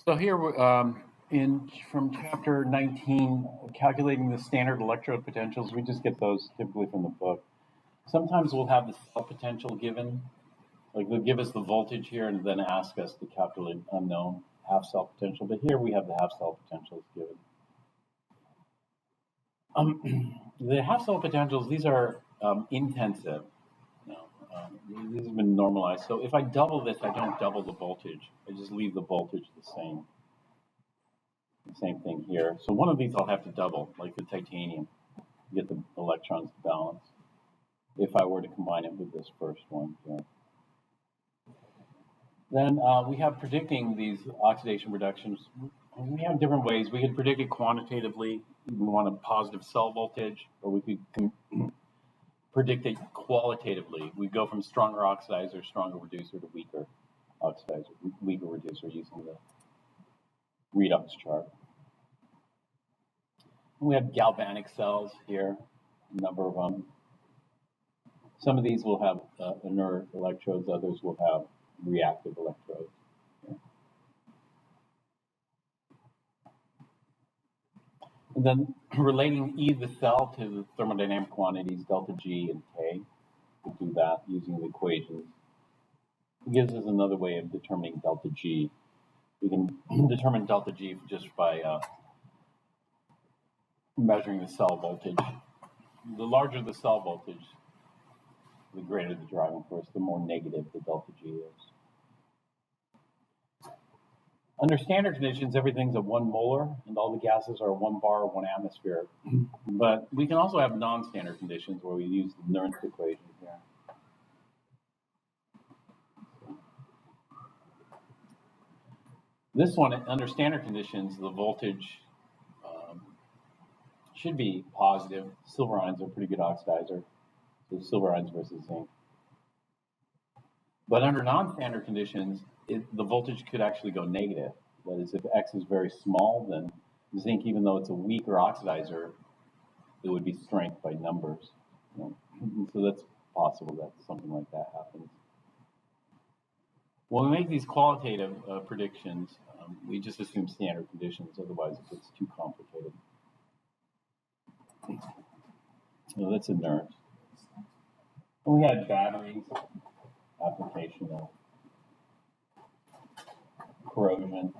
So here, from chapter 19, calculating the standard electrode potentials, we just get those typically from the book. Sometimes we'll have the cell potential given, like they'll give us the voltage here and then ask us to calculate unknown half cell potential. But here we have the half cell potentials given. The half cell potentials, these are intensive. These have been normalized. So if I double this, I don't double the voltage. I just leave the voltage the same. The same thing here. So one of these I'll have to double, like the titanium, to get the electrons to balance, if I were to combine it with this first one here. Then we have predicting these oxidation reductions. We have different ways. We could predict it quantitatively. We want a positive cell voltage, or we could predict it qualitatively. We go from stronger oxidizer, stronger reducer to weaker oxidizer, weaker reducer using the redox chart. And we have galvanic cells here, a number of them. Some of these will have inert electrodes, others will have reactive electrodes. And then relating E the cell to the thermodynamic quantities delta G and K, we do that using the equations. It gives us another way of determining delta G. We can determine delta G just by measuring the cell voltage. The larger the cell voltage, the greater the driving force, the more negative the delta G is. Under standard conditions, everything's at 1 molar, and all the gases are 1 bar, 1 atmosphere. But we can also have non-standard conditions where we use the Nernst equation here. This one, under standard conditions, the voltage should be positive. Silver ions are a pretty good oxidizer, so silver ions versus zinc. But under non-standard conditions, the voltage could actually go negative. That is, if X is very small, then zinc, even though it's a weaker oxidizer, it would be strength by numbers. So that's possible that something like that happens. When we make these qualitative predictions, we just assume standard conditions, otherwise it gets too complicated. So that's inert. And we had batteries, application of corrosion,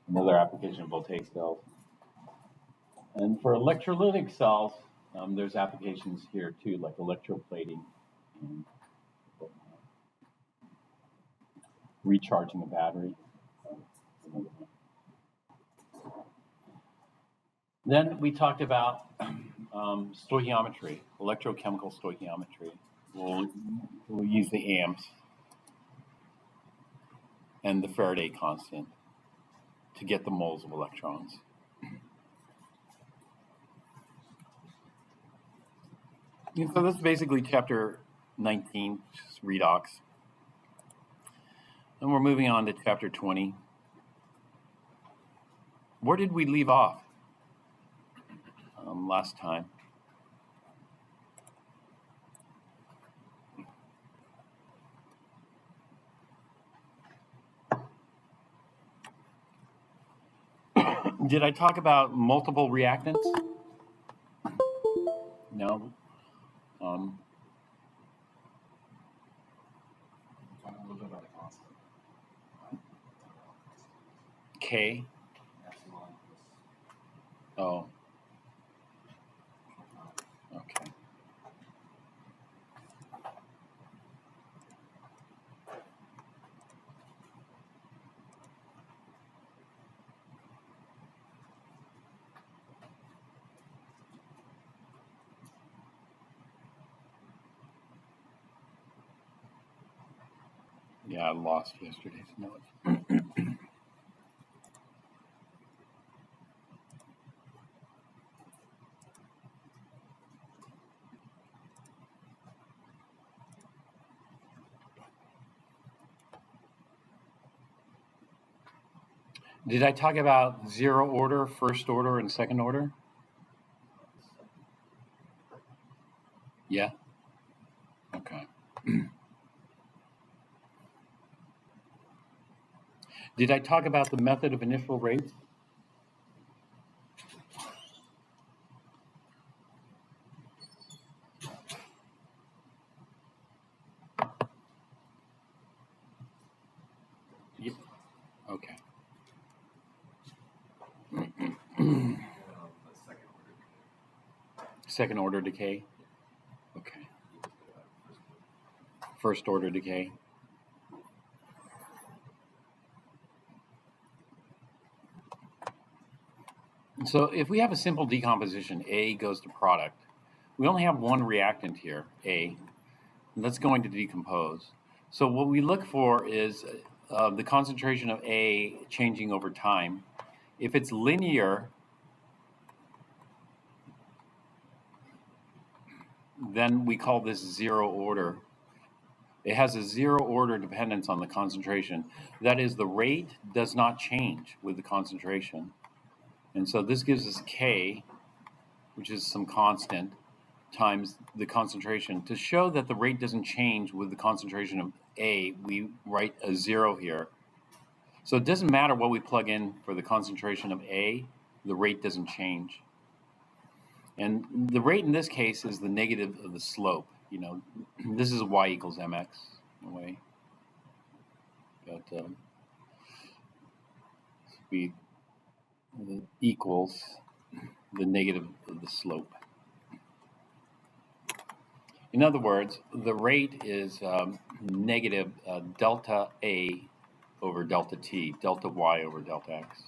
another application of voltaic cells. And for electrolytic cells, there's applications here too, like electroplating and recharging a battery. Then we talked about stoichiometry, electrochemical stoichiometry. We'll use the amps and the Faraday constant to get the moles of electrons. And so this is basically chapter 19, just redox. And we're moving on to chapter 20. Where did we leave off last time? Did I talk about multiple reactants? No. K. Oh. Okay. Yeah, I lost yesterday's notes. Did I talk about zero order, first order, and second order? Yeah? Okay. Did I talk about the method of initial rates? Yep. Okay. Second order decay? Okay. First order decay? So if we have a simple decomposition, A goes to product, we only have one reactant here, A, that's going to decompose. So what we look for is the concentration of A changing over time. If it's linear, then we call this zero order. It has a zero order dependence on the concentration. That is, the rate does not change with the concentration. And so this gives us K, which is some constant, times the concentration. To show that the rate doesn't change with the concentration of A, we write a zero here. So it doesn't matter what we plug in for the concentration of A, the rate doesn't change. And the rate in this case is the negative of the slope. You know, this is y equals mx in a way. But speed equals the negative of the slope. In other words, the rate is negative delta A over delta T, delta Y over delta X.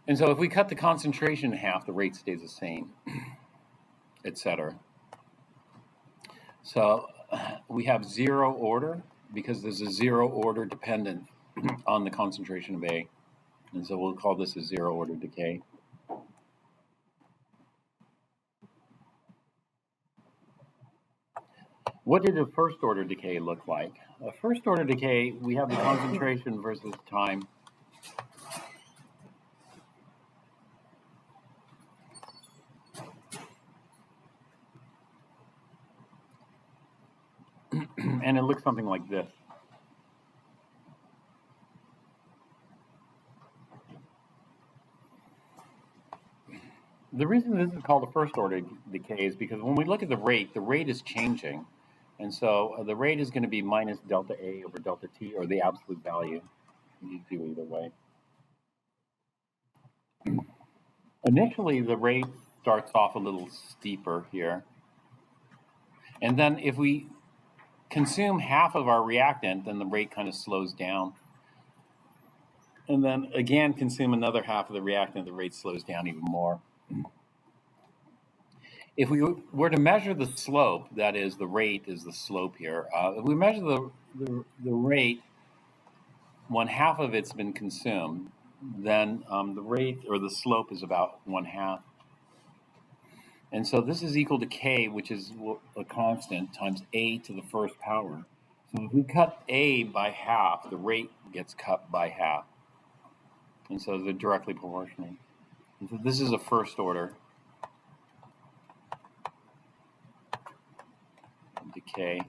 And so if we cut the concentration in half, the rate stays the same, etc. So we have zero order because there's a zero order dependent on the concentration of A. And so we'll call this a zero order decay. What did a first order decay look like? A first order decay, we have the concentration versus time. And it looks something like this. The reason this is called a first order decay is because when we look at the rate is changing. And so the rate is going to be minus delta A over delta T, or the absolute value. You do either way. Initially, the rate starts off a little steeper here. And then if we consume half of our reactant, then the rate kind of slows down. And then again, consume another half of the reactant, the rate slows down even more. If we were to measure the slope, that is, the rate is the slope here. If we measure the rate when half of it's been consumed, then the rate or the slope is about 1/2. And so this is equal to K, which is a constant, times A to the first power. So if we cut A by half, the rate gets cut by half. And so they're directly proportional. And so this is a first order decay.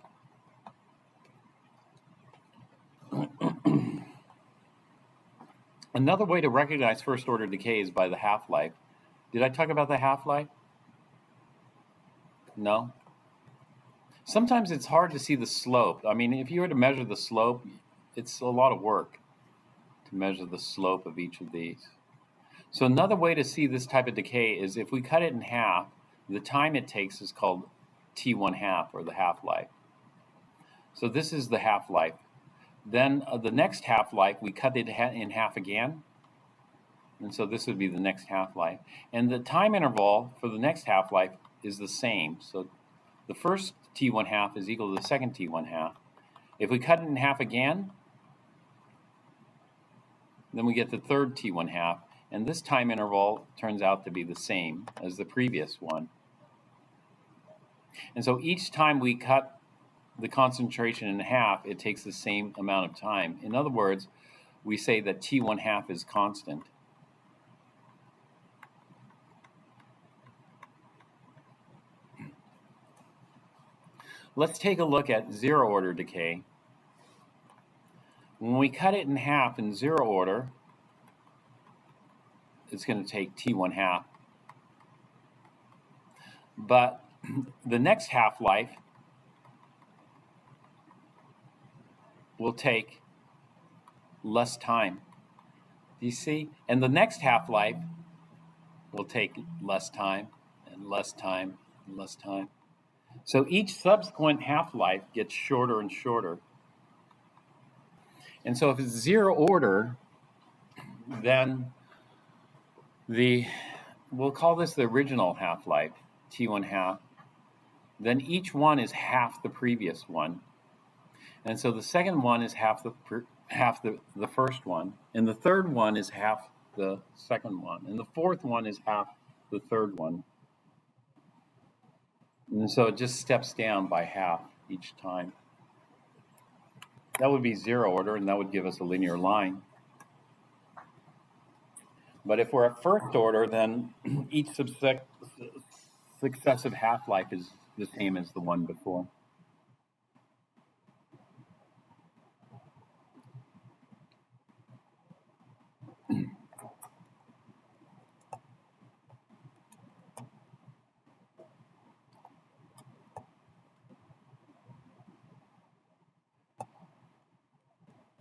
Another way to recognize first order decay is by the half-life. Did I talk about the half-life? No? Sometimes it's hard to see the slope. I mean, if you were to measure the slope, it's a lot of work to measure the slope of each of these. So another way to see this type of decay is if we cut it in half, the time it takes is called T1/2, or the half-life. So this is the half-life. Then the next half-life, we cut it in half again. And so this would be the next half-life. And the time interval for the next half-life is the same. So the first T1/2 is equal to the second T1/2. If we cut it in half again, then we get the third T1/2. And this time interval turns out to be the same as the previous one. And so each time we cut the concentration in half, it takes the same amount of time. In other words, we say that T1/2 is constant. Let's take a look at zero order decay. When we cut it in half in zero order, it's going to take T1 half. But the next half-life will take less time. Do you see? And the next half-life will take less time and less time and less time. So each subsequent half-life gets shorter and shorter. And so if it's zero order, then we'll call this the original half-life, T1 half. Then each one is half the previous one. And so the second one is half the first one. And the third one is half the second one. And the fourth one is half the third one. And so it just steps down by half each time. That would be zero order, and that would give us a linear line. But if we're at first order, then each successive half-life is the same as the one before.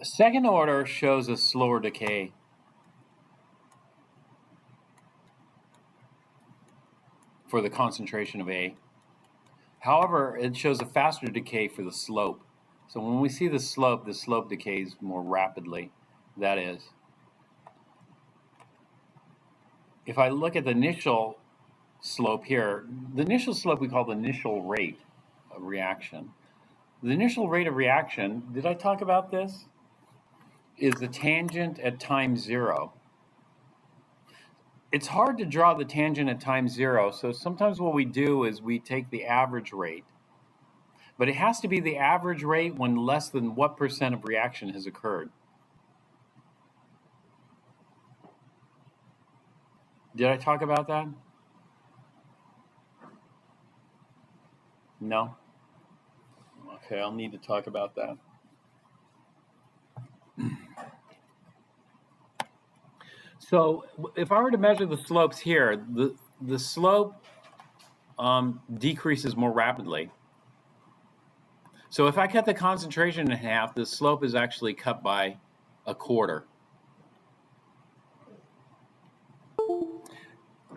Second order shows a slower decay. For the concentration of A. However, it shows a faster decay for the slope. So when we see the slope decays more rapidly. That is, if I look at the initial slope here, the initial slope we call the initial rate of reaction. The initial rate of reaction, did I talk about this? Is the tangent at time zero. It's hard to draw the tangent at time zero, so sometimes what we do is we take the average rate. But it has to be the average rate when less than what percent of reaction has occurred. Did I talk about that? No? Okay, I'll need to talk about that. So if I were to measure the slopes here, the slope decreases more rapidly. So if I cut the concentration in half, the slope is actually cut by a quarter.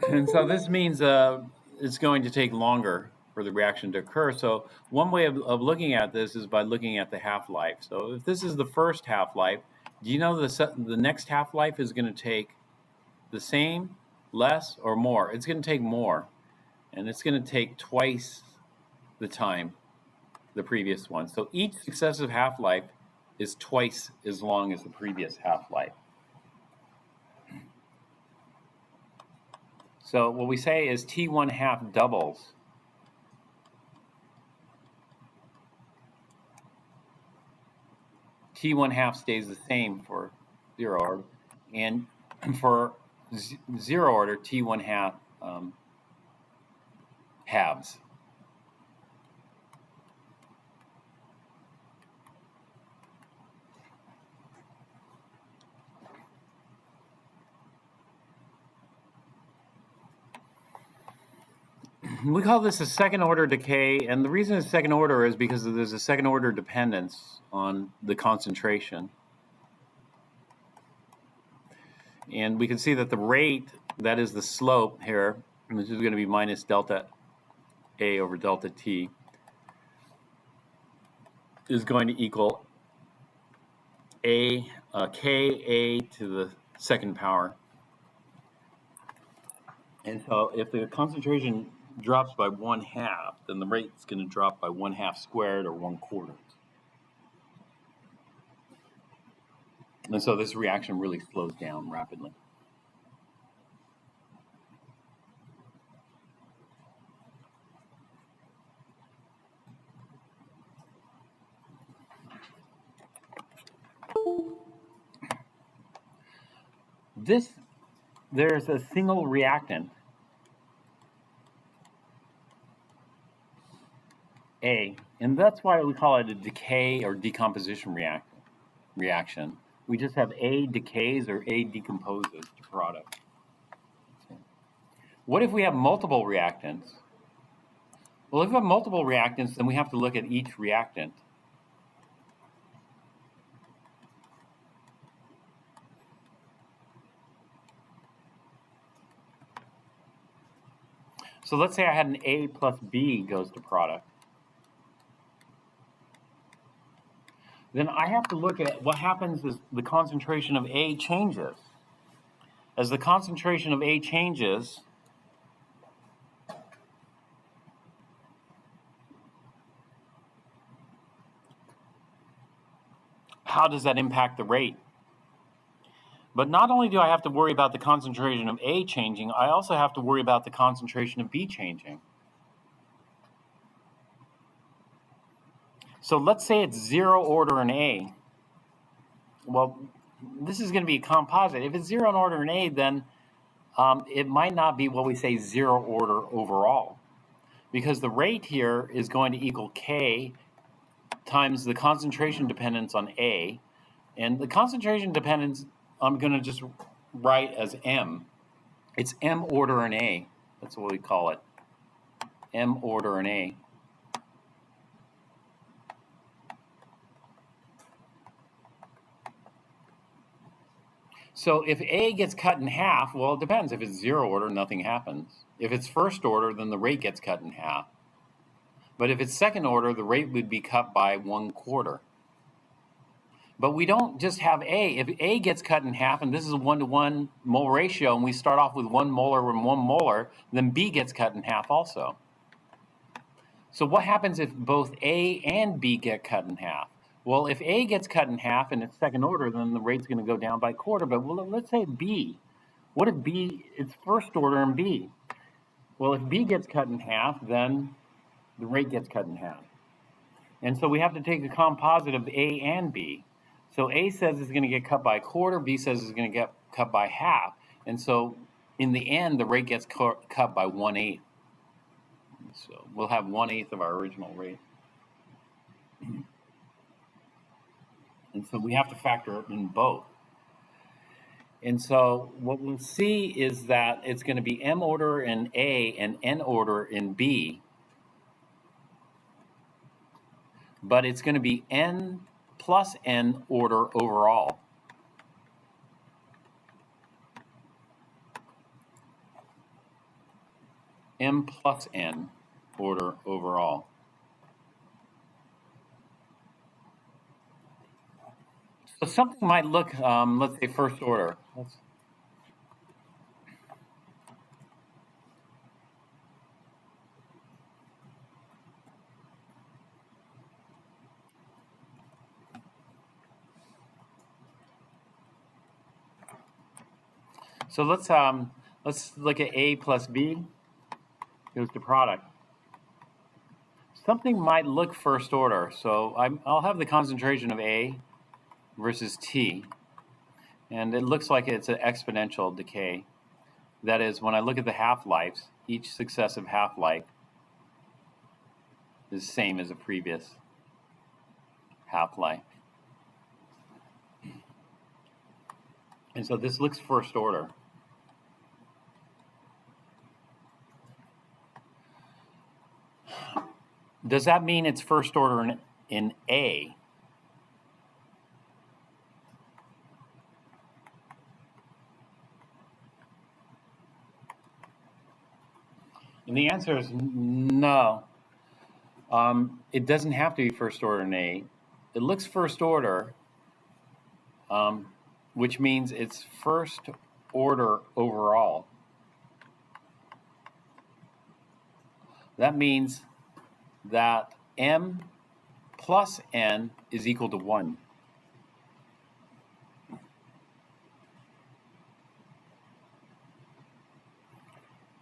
And so this means it's going to take longer for the reaction to occur. So one way of looking at this is by looking at the half-life. So if this is the first half-life, do you know the next half-life is going to take the same, less, or more? It's going to take more. And it's going to take twice the time the previous one. So each successive half-life is twice as long as the previous half-life. So what we say is T1 half doubles. T1 half stays the same for zero order. And for zero order, T1 half halves. We call this a second order decay, and the reason it's second order is because there's a second order dependence on the concentration. And we can see that the rate, that is the slope here, which is going to be minus delta A over delta T, is going to equal Ka to the second power. And so if the concentration drops by 1/2, then the rate is going to drop by 1/2 squared or 1/4. And so this reaction really slows down rapidly. There's a single reactant, A, and that's why we call it a decay or decomposition reactant. reaction. We just have A decays or A decomposes to product. What if we have multiple reactants? Well, if we have multiple reactants, then we have to look at each reactant. So let's say I had an A plus B goes to product. Then I have to look at what happens as the concentration of A changes. As the concentration of A changes, how does that impact the rate? But not only do I have to worry about the concentration of A changing, I also have to worry about the concentration of B changing. So let's say it's 0 order in A. Well, this is going to be a composite. If it's 0 in order in A, then it might not be what we say 0 order overall. Because the rate here is going to equal K times the concentration dependence on A. And the concentration dependence I'm going to just write as M. It's M order in A. That's what we call it. M order in A. So if A gets cut in half, well, it depends. If it's 0 order, nothing happens. If it's first order, then the rate gets cut in half. But if it's second order, the rate would be cut by 1/4. But we don't just have A. If A gets cut in half, and this is a 1-to-1 mole ratio, and we start off with 1 molar and 1 molar, then B gets cut in half also. So what happens if both A and B get cut in half? Well, if A gets cut in half and it's second order, then the rate's going to go down by 1/4. But well, let's say B. What if B, it's first order in B? Well, if B gets cut in half, then the rate gets cut in half. And so we have to take a composite of A and B. So A says it's going to get cut by 1/4, B says it's going to get cut by half. And so in the end, the rate gets cut by 1/8. So we'll have 1/8 of our original rate. And so we have to factor in both. And so what we'll see is that it's going to be M order in A and N order in B. But it's going to be N plus N order overall. M plus N order overall. So something might look, let's say first order. So let's look at A plus B goes to product. Something might look first order. So I'll have the concentration of A versus T, and it looks like it's an exponential decay. That is, when I look at the half-lives, each successive half-life is the same as the previous half-life. And so this looks first order. Does that mean it's first order in A? And the answer is no. It doesn't have to be first order in A. It looks first order, which means it's first order overall. That means that M plus N is equal to 1.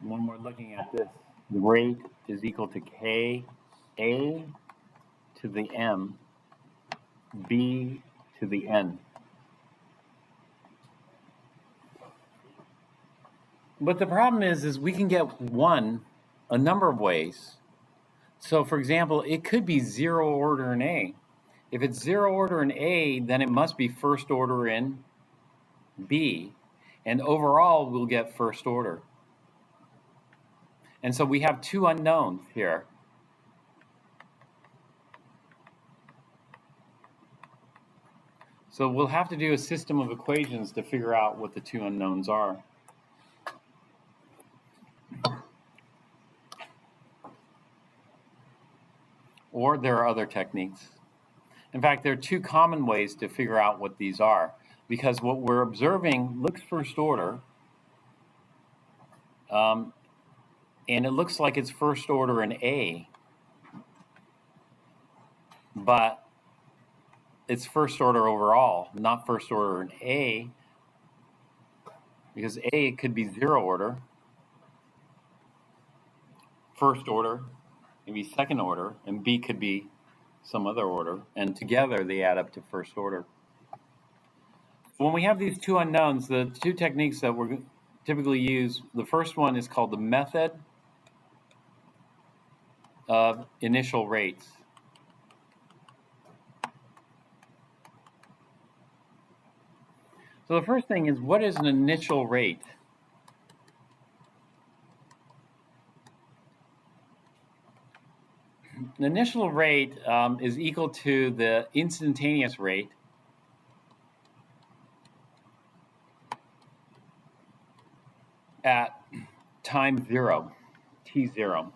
When we're looking at this, the rate is equal to K A to the M, B to the N. But the problem is we can get 1 a number of ways. So for example, it could be 0 order in A. If it's zero order in A, then it must be first order in B. And overall, we'll get first order. And so we have two unknowns here. So we'll have to do a system of equations to figure out what the two unknowns are. Or there are other techniques. In fact, there are two common ways to figure out what these are, because what we're observing looks first order, and it looks like it's first order in A, but it's first order overall, not first order in A, because A could be zero order, first order, maybe second order, and B could be some other order, and together they add up to first order. When we have these two unknowns, the two techniques that we're typically use, the first one is called the method of initial rates. So the first thing is, what is an initial rate? The initial rate is equal to the instantaneous rate at time zero, t0.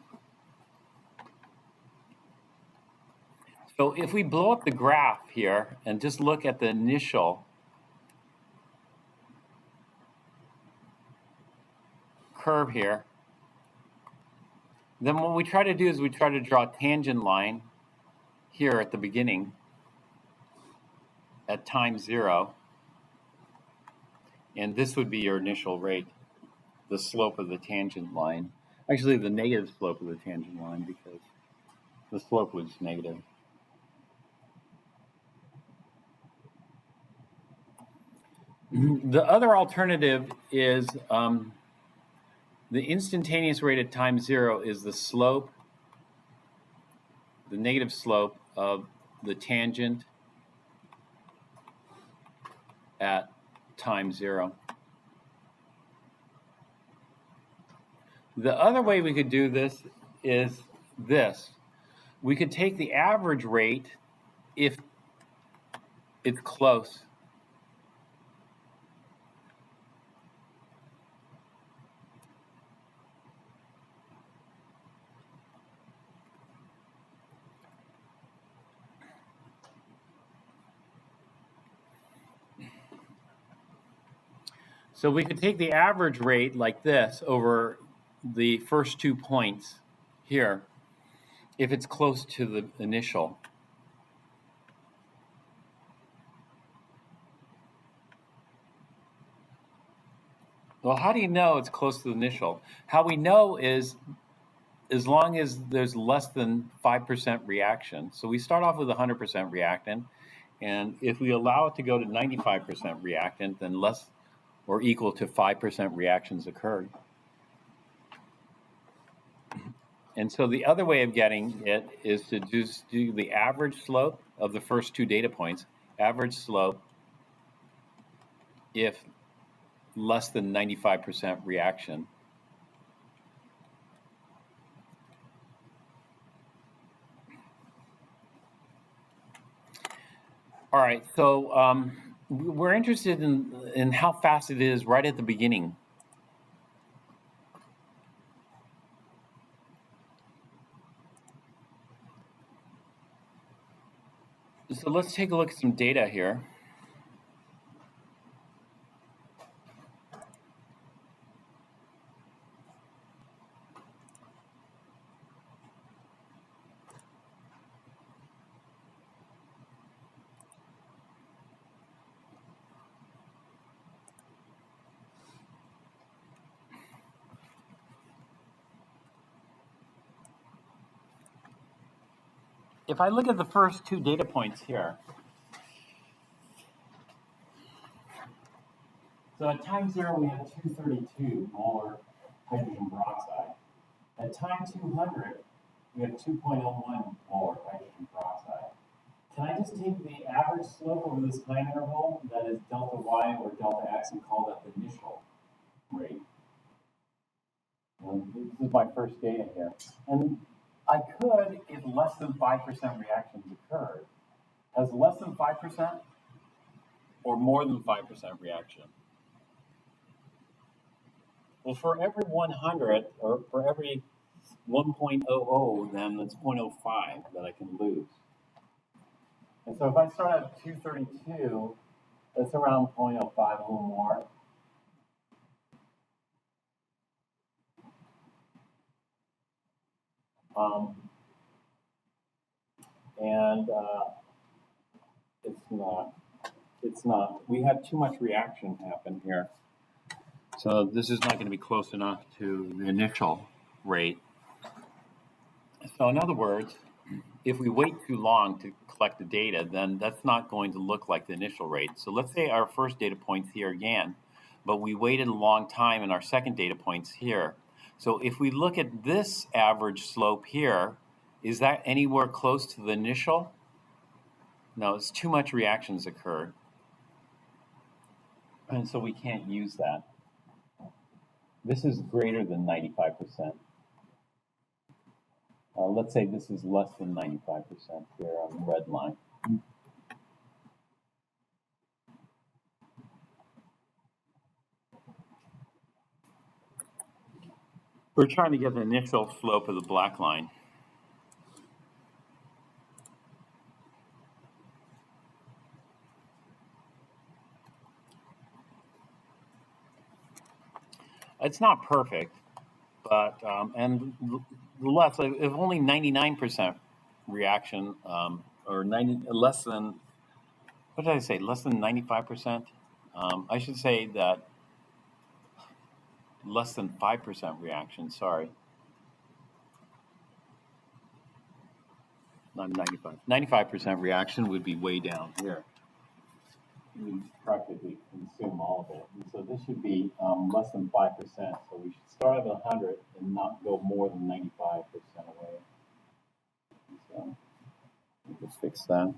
So if we blow up the graph here and just look at the initial curve here, then what we try to do is we try to draw a tangent line here at the beginning at time zero, and this would be your initial rate, the slope of the tangent line. Actually, the negative slope of the tangent line, because the slope was negative. The other alternative is the instantaneous rate at time zero is the slope, the negative slope of the tangent at time zero. The other way we could do this is this. We could take the average rate if it's close. So we could take the average rate like this over the first 2 points here if it's close to the initial. Well, how do you know it's close to the initial? How we know is as long as there's less than 5% reaction. So we start off with 100% reactant, and if we allow it to go to 95% reactant, then less or equal to 5% reactions occurred. And so the other way of getting it is to just do the average slope of the first two data points, average slope if less than 95% reaction. All right, so we're interested in how fast it is right at the beginning. So let's take a look at some data here. If I look at the first two data points here, so at time zero we have 232 molar hydrogen peroxide. At time 200, we have 2.01 molar hydrogen peroxide. can I just take the average slope over this time interval, that is delta y or delta x, and call that the initial rate? This is my first data here. And I could, if less than 5% reactions occurred. Has less than 5% or more than 5% reaction? Well, for every 100, or for every 1.00, then it's 0.05 that I can lose. And so if I start at 232, that's around 0.05, a little more. And it's not. We had too much reaction happen here. So this is not going to be close enough to the initial rate. So in other words, if we wait too long to collect the data, then that's not going to look like the initial rate. So let's say our first data point's here again, but we waited a long time and our second data point's here. So if we look at this average slope here, is that anywhere close to the initial? No, it's too much reactions occurred. And so we can't use that. This is greater than 95%. Let's say this is less than 95% here on the red line. We're trying to get the initial slope of the black line. It's not perfect, but and less, if only 99% reaction, or less than, what did I say, less than 95%? I should say that less than 5% reaction, sorry. Not 95. 95% reaction would be way down here. We practically consume all of it. And so this should be less than 5%. So we should start at 100 and not go more than 95% away. So we can fix that.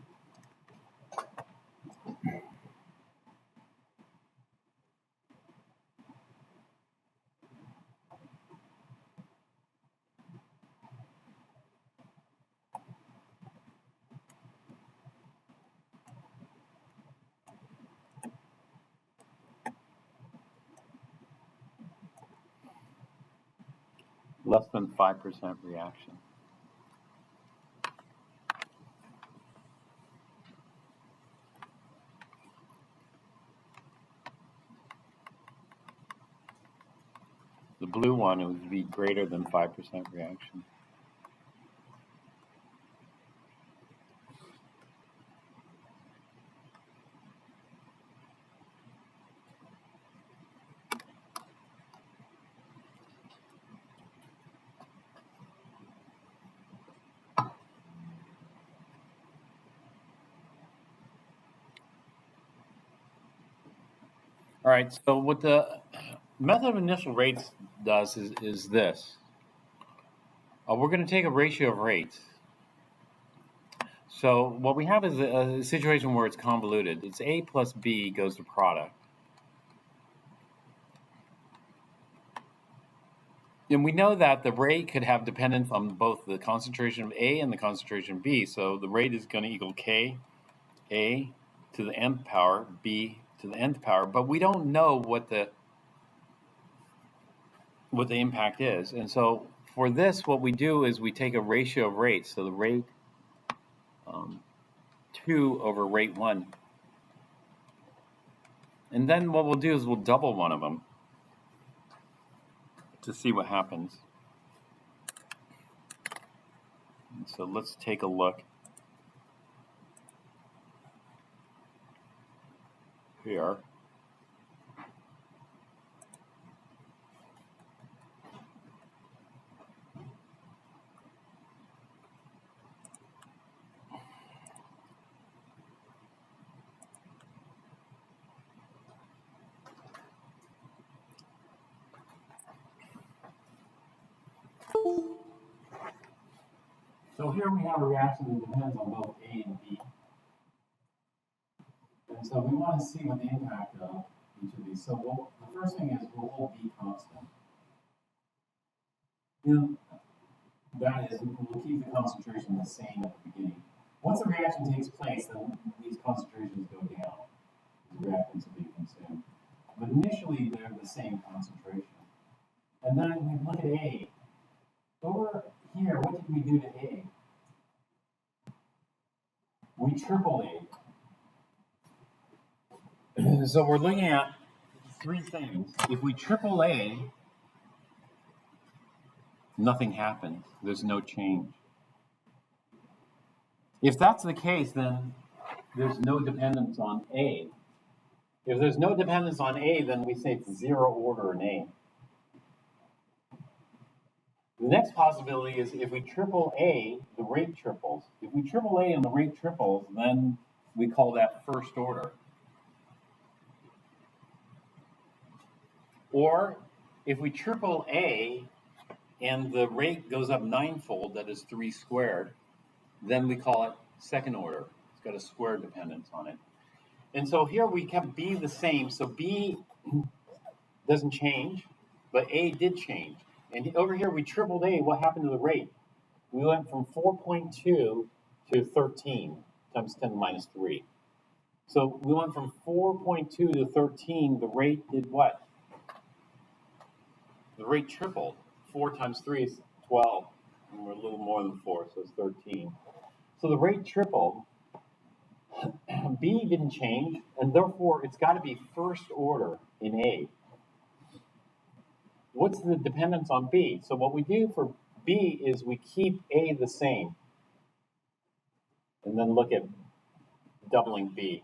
Less than 5% reaction. The blue one, it would be greater than 5% reaction. All right, so what the method of initial rates does is this. We're going to take a ratio of rates. So what we have is a situation where it's convoluted. It's A plus B goes to product. And we know that the rate could have dependence on both the concentration of A and the concentration of B. So the rate is going to equal K, A to the nth power, B to the nth power, but we don't know what the impact is. And so for this, what we do is we take a ratio of rates. So the rate 2 over rate 1. And then what we'll do is we'll double one of them to see what happens. And so let's take a look here. So here we have a reaction that depends on both A and B. And so we want to see what the impact of each of these. So the first thing is we'll hold B constant. And that is, we'll keep the concentration the same at the beginning. Once the reaction takes place, then these concentrations go down. The reactants will be consumed. But initially, they're the same concentration. And then we look at A. Over here, what did we do to A? We triple A. So we're looking at three things. If we triple A, nothing happens. There's no change. If that's the case, then there's no dependence on A. If there's no dependence on A, then we say it's zero order in A. The next possibility is if we triple A, the rate triples. If we triple A and the rate triples, then we call that first order. Or if we triple A and the rate goes up ninefold, that is 3 squared, then we call it second order. It's got a square dependence on it. And so here we kept B the same, so B doesn't change, but A did change. And over here we tripled A, what happened to the rate? We went from 4.2 to 13 times 10 to the minus 3. So we went from 4.2 to 13, the rate did what? The rate tripled. 4 times 3 is 12, and we're a little more than 4, so it's 13. So the rate tripled. B didn't change, and therefore it's got to be first order in A. What's the dependence on B? So what we do for B is we keep A the same, and then look at doubling B.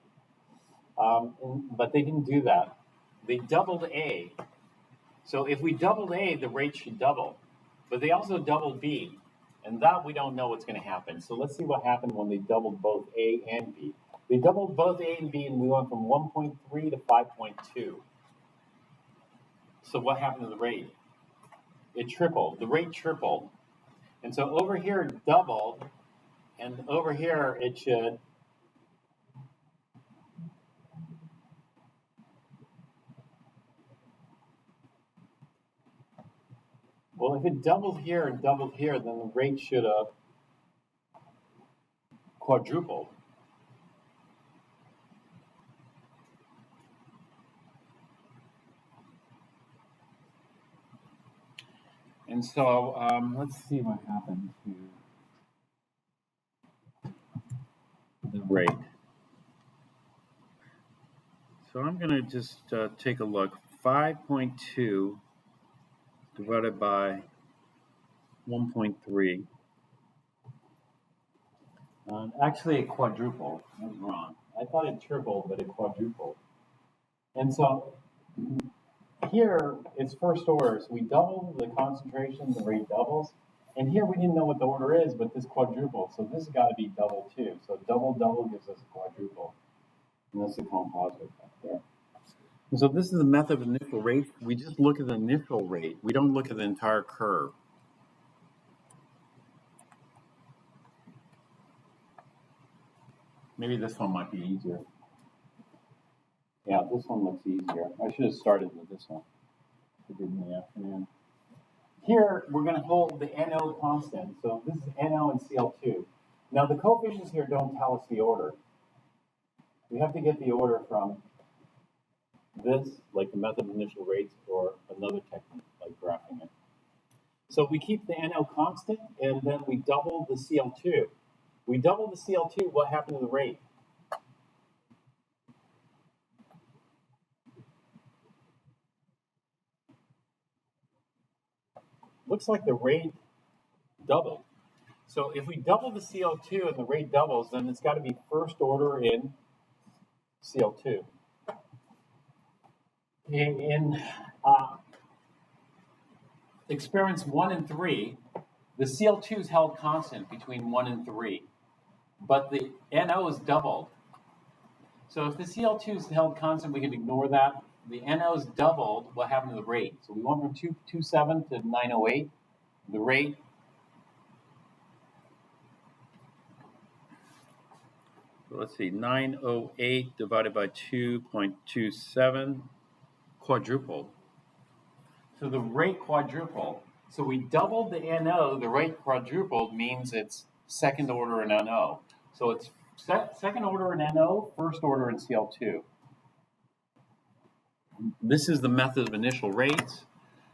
But they didn't do that. They doubled A. So if we doubled A, the rate should double. But they also doubled B, and that we don't know what's going to happen. So let's see what happened when they doubled both A and B. They doubled both A and B, and we went from 1.3 to 5.2. So what happened to the rate? It tripled. The rate tripled. And so over here it doubled, and over here it should well, if it doubled here and doubled here, then the rate should have quadrupled. And so let's see what happened to the rate. So I'm going to just take a look. 5.2 divided by 1.3. Actually, it quadrupled. I was wrong. I thought it tripled, but it quadrupled. And so here it's first order. So we double the concentration, the rate doubles. And here we didn't know what the order is, but this quadrupled. So this has got to be double too. So double gives us a quadruple. And that's the composite effect there. And so this is the method of initial rate. We just look at the initial rate. We don't look at the entire curve. Maybe this one might be easier. Yeah, this one looks easier. I should have started with this one. I did in the afternoon. Here, we're going to hold the NO constant. So this is NO and Cl2. Now, the coefficients here don't tell us the order. We have to get the order from this, like the method of initial rates, or another technique, like graphing it. So we keep the NO constant, and then we double the Cl2. We double the Cl2, what happened to the rate? Looks like the rate doubled. So if we double the Cl2 and the rate doubles, then it's got to be first order in Cl2. In experiments 1 and 3, the Cl2 is held constant between 1 and 3, but the NO is doubled. So if the Cl2 is held constant, we can ignore that. The NO is doubled, what happened to the rate? So we went from 227 to 908. The rate So let's see, 908 divided by 2.27, quadrupled. So the rate quadrupled. So we doubled the NO, the rate quadrupled means it's second order in NO. So it's second order in NO, first order in Cl2. This is the method of initial rates.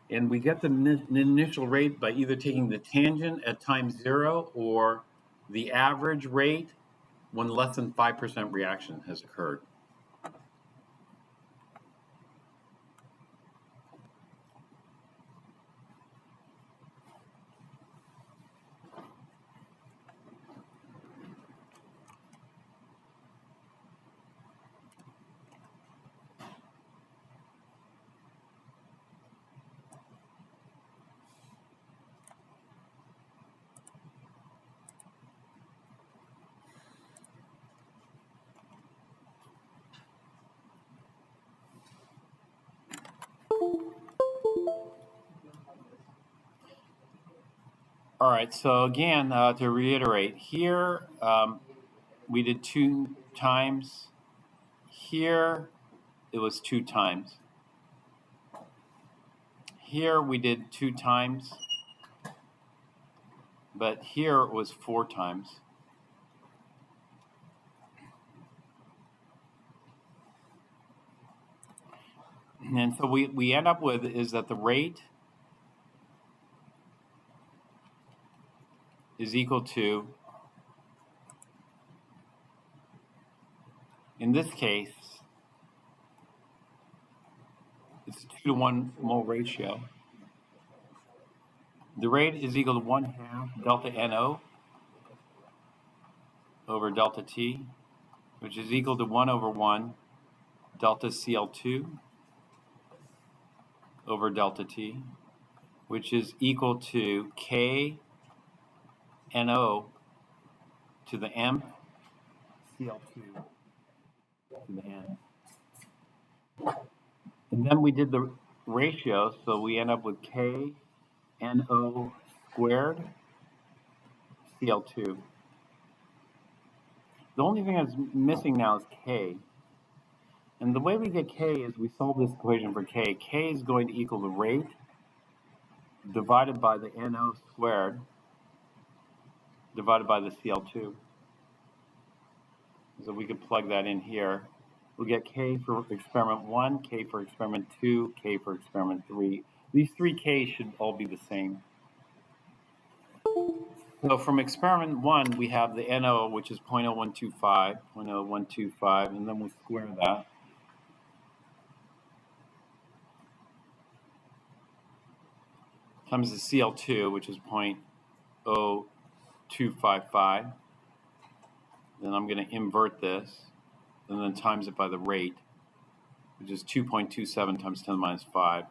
And we get the initial rate by either taking the tangent at time 0 or the average rate when less than 5% reaction has occurred. All right, so again, to reiterate, here we did 2 times. Here it was 2 times. Here we did 2 times, but here it was 4 times. And so we end up with is that the rate is equal to, in this case, it's 2-to-1 mole ratio. The rate is equal to 1/2 delta NO over delta T, which is equal to 1/1 delta Cl2 over delta T, which is equal to K NO to the M Cl2 to the N. And then we did the ratio, so we end up with K NO squared Cl2. The only thing that's missing now is K. And the way we get K is we solve this equation for K. K is going to equal the rate divided by the NO squared divided by the Cl2. So we could plug that in here. We'll get K for experiment 1, K for experiment 2, K for experiment 3. These 3 Ks should all be the same. So from experiment 1, we have the NO, which is 0.0125, and then we square that. Times the Cl2, which is 0.0255. Then I'm going to invert this, and then times it by the rate, which is 2.27 times 10 to the minus 5.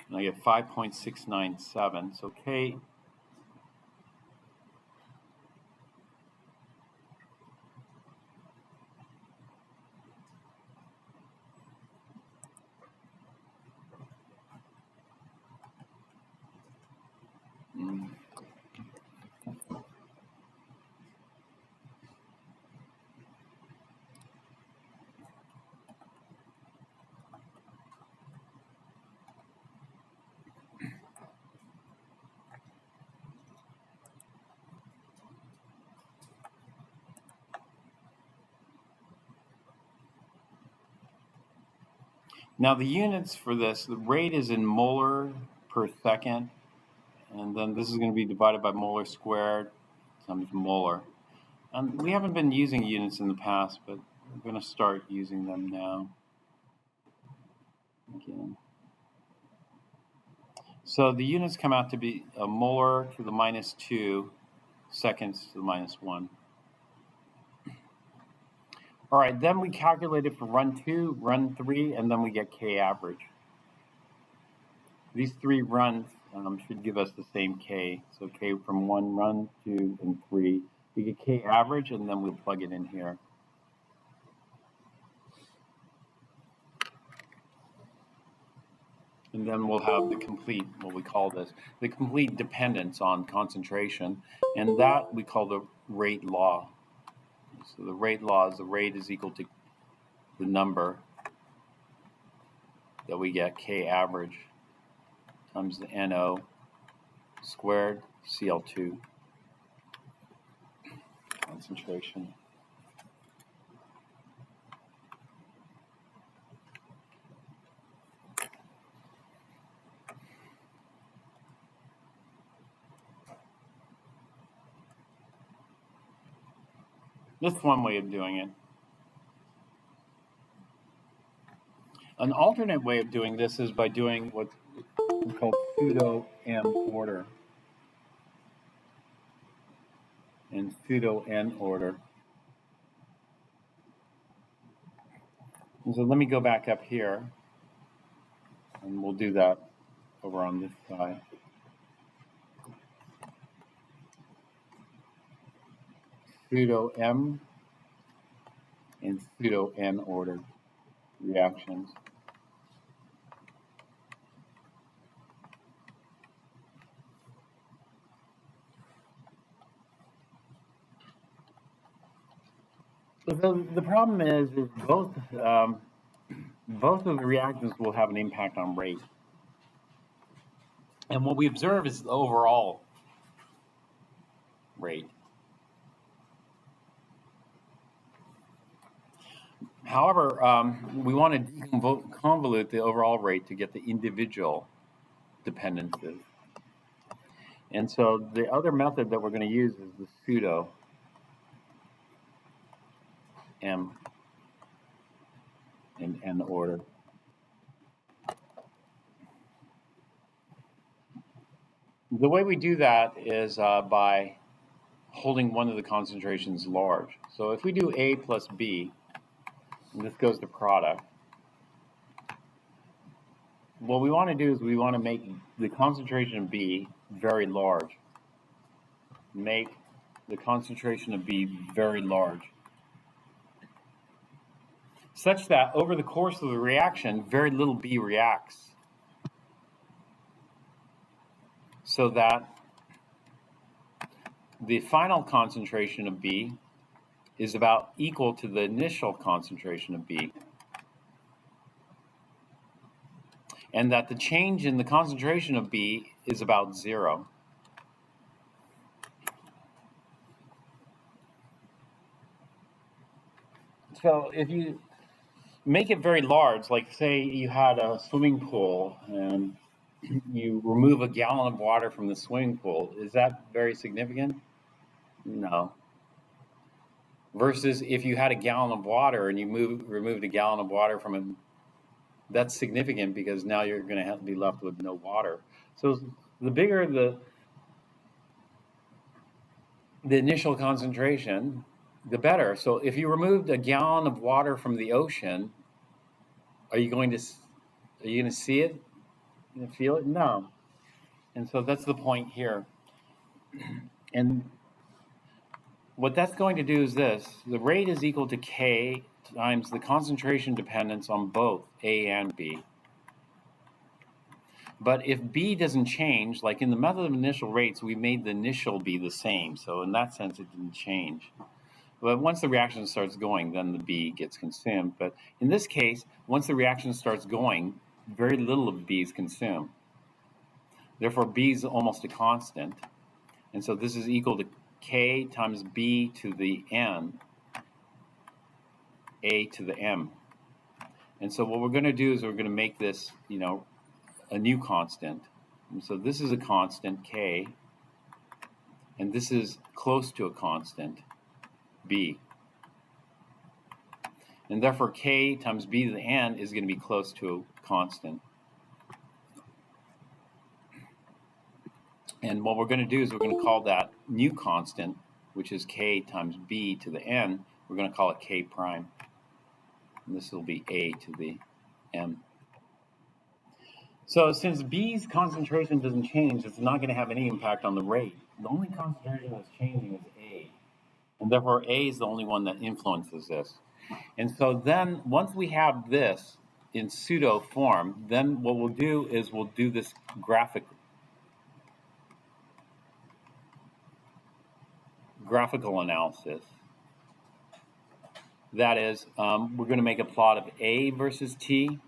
And I get 5.697. So K Now the units for this, the rate is in molar per second, and then this is going to be divided by molar squared times molar. And we haven't been using units in the past, but we're going to start using them now. Again. So the units come out to be a molar to the minus 2, seconds to the minus 1. All right, then we calculate it for run 2, run 3, and then we get K average. These 3 runs should give us the same K. So K from 1 run, 2, and 3. We get K average, and then we plug it in here. And then we'll have the complete, what we call this, the complete dependence on concentration. And that we call the rate law. So the rate law is the rate is equal to the number that we get, K average, times the NO squared Cl2 concentration. That's one way of doing it. An alternate way of doing this is by doing what's called pseudo M order and pseudo N order. And so let me go back up here, and we'll do that over on this side. Pseudo M and pseudo N order reactions. So the problem is both of the reactions will have an impact on rate. And what we observe is the overall rate. However, we want to convolute the overall rate to get the individual dependencies. And so the other method that we're going to use is the pseudo M and N order. The way we do that is by holding one of the concentrations large. So if we do A plus B, and this goes to product, what we want to do is we want to make the concentration of B very large. Make the concentration of B very large, such that over the course of the reaction, very little B reacts, so that the final concentration of B is about equal to the initial concentration of B, and that the change in the concentration of B is about 0. So if you make it very large, like say you had a swimming pool and you remove a gallon of water from the swimming pool, is that very significant? No. Versus if you had a gallon of water and you removed a gallon of water from it, that's significant because now you're going to have to be left with no water. So the bigger the initial concentration, the better. So if you removed a gallon of water from the ocean, are you going to see it? You feel it? No. And so that's the point here. And what that's going to do is this: the rate is equal to K times the concentration dependence on both A and B. But if B doesn't change, like in the method of initial rates, we made the initial B the same. So in that sense, it didn't change. But once the reaction starts going, then the B gets consumed. But in this case, once the reaction starts going, very little of B is consumed. Therefore, B is almost a constant. And so this is equal to K times B to the N, A to the M. And so what we're going to do is we're going to make this, a new constant. And so this is a constant, K, and this is close to a constant, B. And therefore, K times B to the N is going to be close to a constant. And what we're going to do is we're going to call that new constant, which is K times B to the N, we're going to call it K prime. And this will be A to the M. So since B's concentration doesn't change, it's not going to have any impact on the rate. The only concentration that's changing is A. And therefore, A is the only one that influences this. And so then, once we have this, in pseudo form, then what we'll do is we'll do this graphical analysis. That is, we're going to make a plot of A versus T,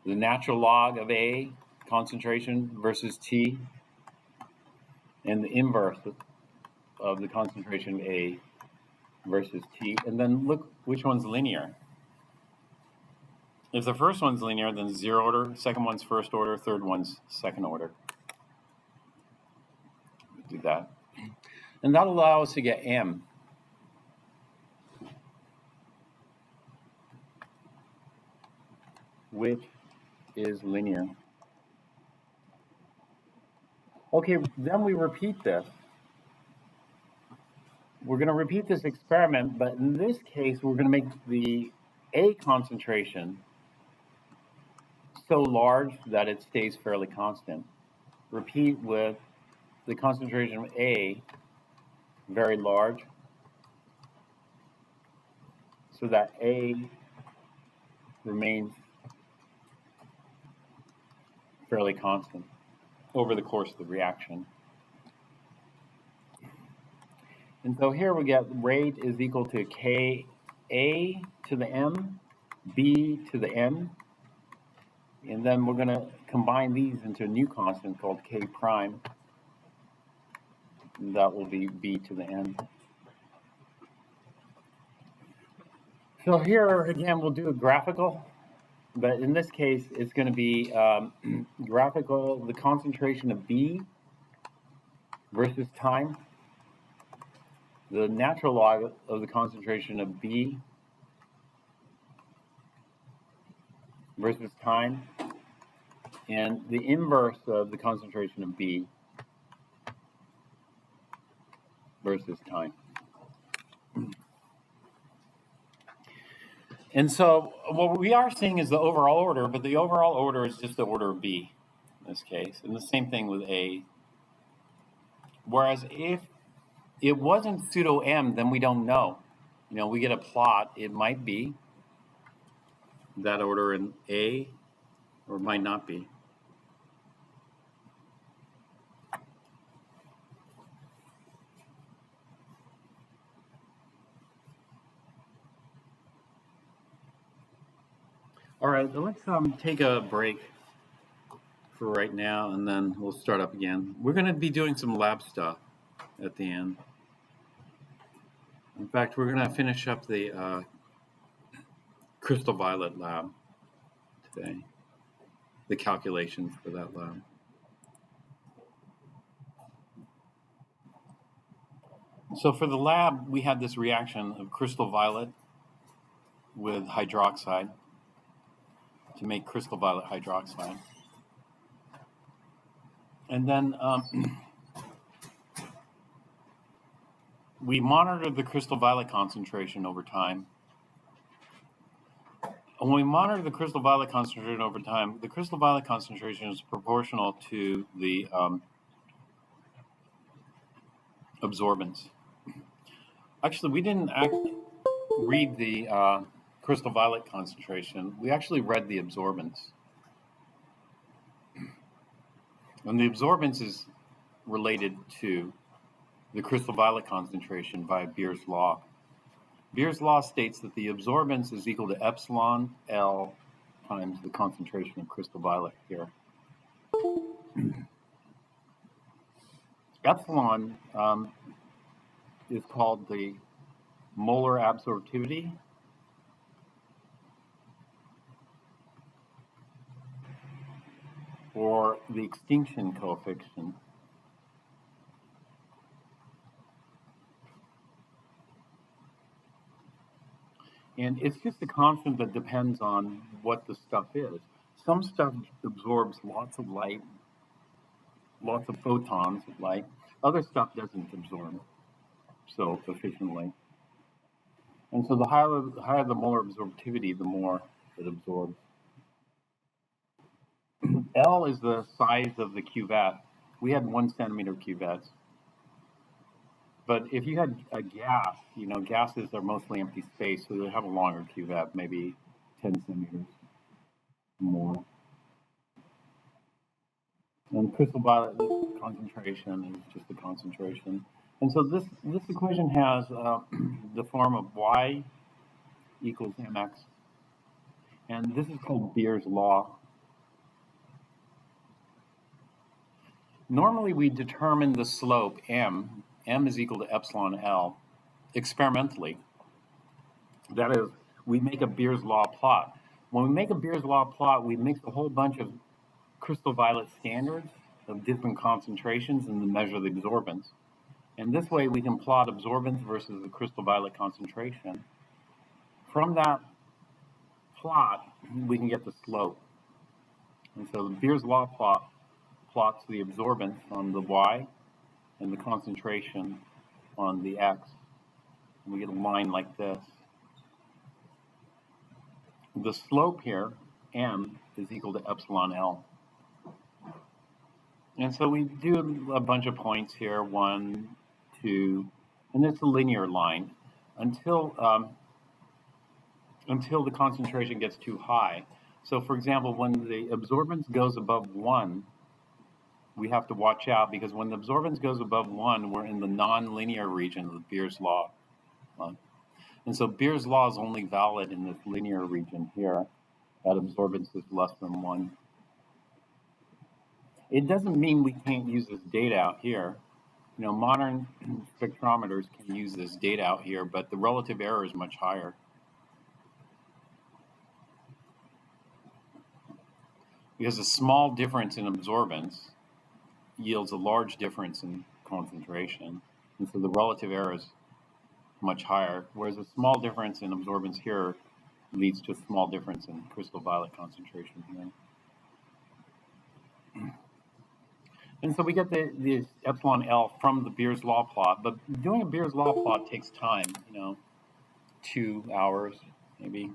the natural log of A concentration versus T, and the inverse of the concentration of A versus T, and then look which one's linear. If the first one's linear, then zero order, second one's first order, third one's second order. Do that. And that'll allow us to get M. Which is linear. Okay, then we repeat this. We're going to repeat this experiment, but in this case, we're going to make the A concentration so large that it stays fairly constant. Repeat with the concentration of A very large, so that A remains fairly constant over the course of the reaction. And so here we get rate is equal to Ka to the M, B to the N, and then we're going to combine these into a new constant called K prime, and that will be B to the N. So here again we'll do a graphical, but in this case it's going to be graphical, the concentration of B versus time, the natural log of the concentration of B versus time, and the inverse of the concentration of B versus time. And so what we are seeing is the overall order, but the overall order is just the order of B in this case, and the same thing with A. Whereas if it wasn't pseudo M, then we don't know. You know, we get a plot, it might be that order in A, or it might not be. All right, let's take a break for right now, and then we'll start up again. We're going to be doing some lab stuff at the end. In fact, we're going to finish up the crystal violet lab today, the calculations for that lab. So for the lab, we had this reaction of crystal violet with hydroxide to make crystal violet hydroxide. And then we monitored the crystal violet concentration over time. And when we monitor the crystal violet concentration over time, the crystal violet concentration is proportional to the absorbance. Actually, we didn't read the crystal violet concentration. We actually read the absorbance. And the absorbance is related to the crystal violet concentration by Beer's law. Beer's law states that the absorbance is equal to epsilon L times the concentration of crystal violet here. Epsilon is called the molar absorptivity, or the extinction coefficient. And it's just a constant that depends on what the stuff is. Some stuff absorbs lots of light, lots of photons of light. Other stuff doesn't absorb so efficiently. And so the higher the molar absorptivity, the more it absorbs. L is the size of the cuvette. We had 1 centimeter cuvettes. But if you had a gas, gases are mostly empty space, so they have a longer cuvette, maybe 10 centimeters more. And crystal violet concentration is just the concentration. And so this equation has the form of y equals mx. And this is called Beer's law. Normally we determine the slope m is equal to epsilon L experimentally. That is, we make a Beer's law plot. When we make a Beer's law plot, we mix a whole bunch of crystal violet standards of different concentrations and then measure the absorbance. And this way we can plot absorbance versus the crystal violet concentration. From that plot, we can get the slope. And so the Beer's law plot plots the absorbance on the y and the concentration on the x. And we get a line like this. The slope here, m, is equal to epsilon L. And so we do a bunch of points here, 1, 2, and it's a linear line until the concentration gets too high. So for example, when the absorbance goes above 1, we have to watch out, because when the absorbance goes above 1, we're in the non-linear region of Beer's law. And so Beer's law is only valid in this linear region here. That absorbance is less than 1. It doesn't mean we can't use this data out here. Modern spectrometers can use this data out here, but the relative error is much higher. Because a small difference in absorbance yields a large difference in concentration. And so the relative error is much higher, whereas a small difference in absorbance here leads to a small difference in crystal violet concentration here. And so we get the epsilon L from the Beer's law plot, but doing a Beer's law plot takes time, 2 hours maybe.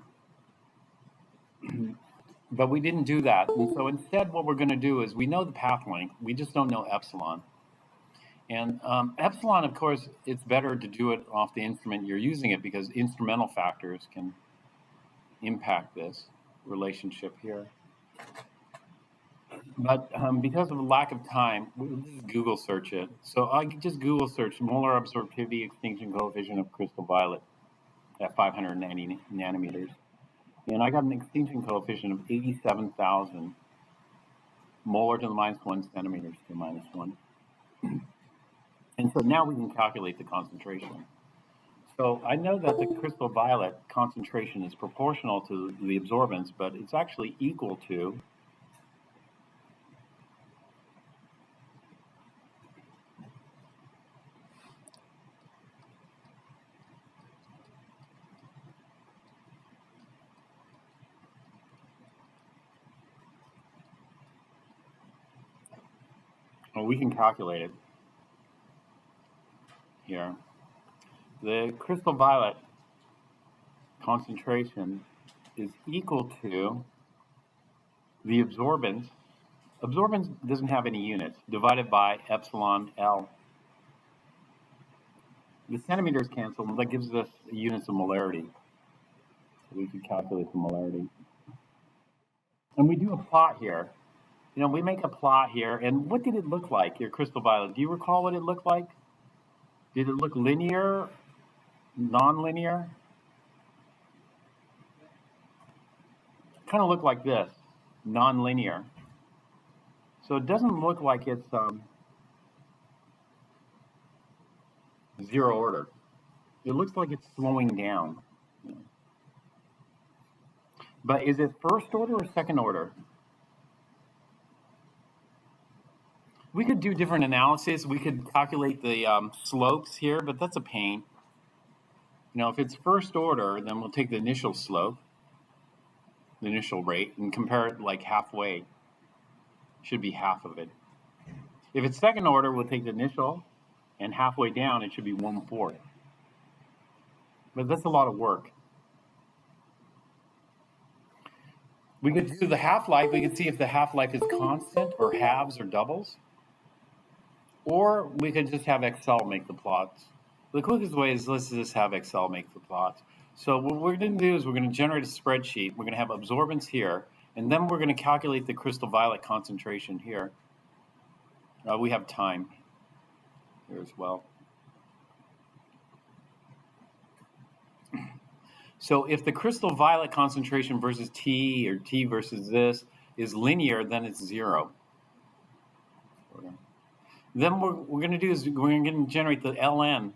But we didn't do that. And so instead what we're going to do is, we know the path length, we just don't know epsilon. And epsilon, of course, it's better to do it off the instrument you're using it, because instrumental factors can impact this relationship here. But because of a lack of time, we'll just Google search it. So I just Google search molar absorptivity extinction coefficient of crystal violet at 590 nanometers. And I got an extinction coefficient of 87,000 molar to the -1 centimeters to the -1. And so now we can calculate the concentration. So I know that the crystal violet concentration is proportional to the absorbance, but it's actually equal to we can calculate it here. The crystal violet concentration is equal to the absorbance. Absorbance doesn't have any units, divided by epsilon L. The centimeters cancel, and that gives us units of molarity. So we can calculate the molarity. And we do a plot here. We make a plot here, and what did it look like, your crystal violet? Do you recall what it looked like? Did it look linear, non-linear? It kind of looked like this, non-linear. So it doesn't look like it's zero order. It looks like it's slowing down. But is it first order or second order? We could do different analysis. We could calculate the slopes here, but that's a pain. If it's first order, then we'll take the initial slope, the initial rate, and compare it like halfway. Should be half of it. If it's second order, we'll take the initial, and halfway down, it should be 1/4. But that's a lot of work. We could do the half-life. We could see if the half-life is constant or halves or doubles. Or we could just have Excel make the plots. The quickest way is let's just have Excel make the plots. So what we're going to do is we're going to generate a spreadsheet. We're going to have absorbance here, and then we're going to calculate the crystal violet concentration here. We have time here as well. So if the crystal violet concentration versus T or T versus this is linear, then it's 0. Then what we're going to do is we're going to generate the ln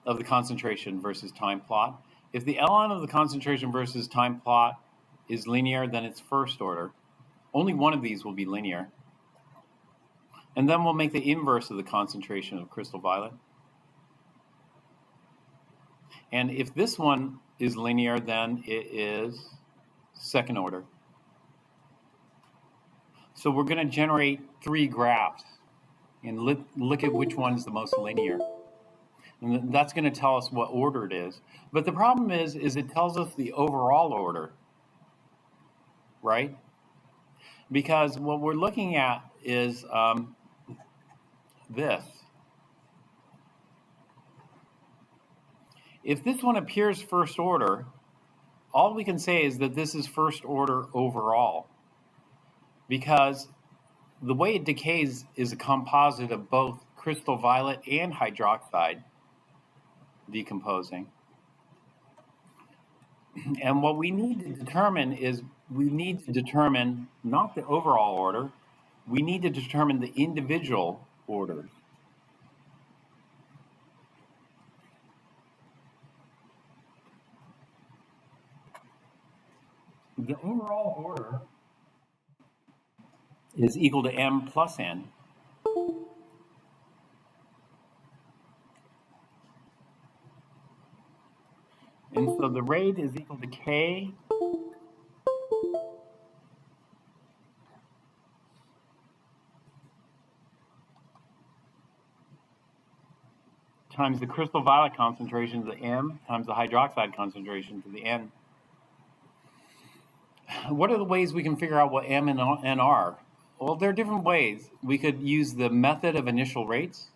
of the concentration versus time plot. If the ln of the concentration versus time plot is linear, then it's first order. Only one of these will be linear. And then we'll make the inverse of the concentration of crystal violet. And if this one is linear, then it is second order. So we're going to generate 3 graphs and look at which one is the most linear. And that's going to tell us what order it is. But the problem is it tells us the overall order, right? Because what we're looking at is this. If this one appears first order, all we can say is that this is first order overall, because the way it decays is a composite of both crystal violet and hydroxide decomposing. And what we need to determine is we need to determine not the overall order, we need to determine the individual orders. The overall order is equal to m plus n. And so the rate is equal to k times the crystal violet concentration to the m times the hydroxide concentration to the n. What are the ways we can figure out what m and n are? Well, there are different ways. We could use the method of initial rates.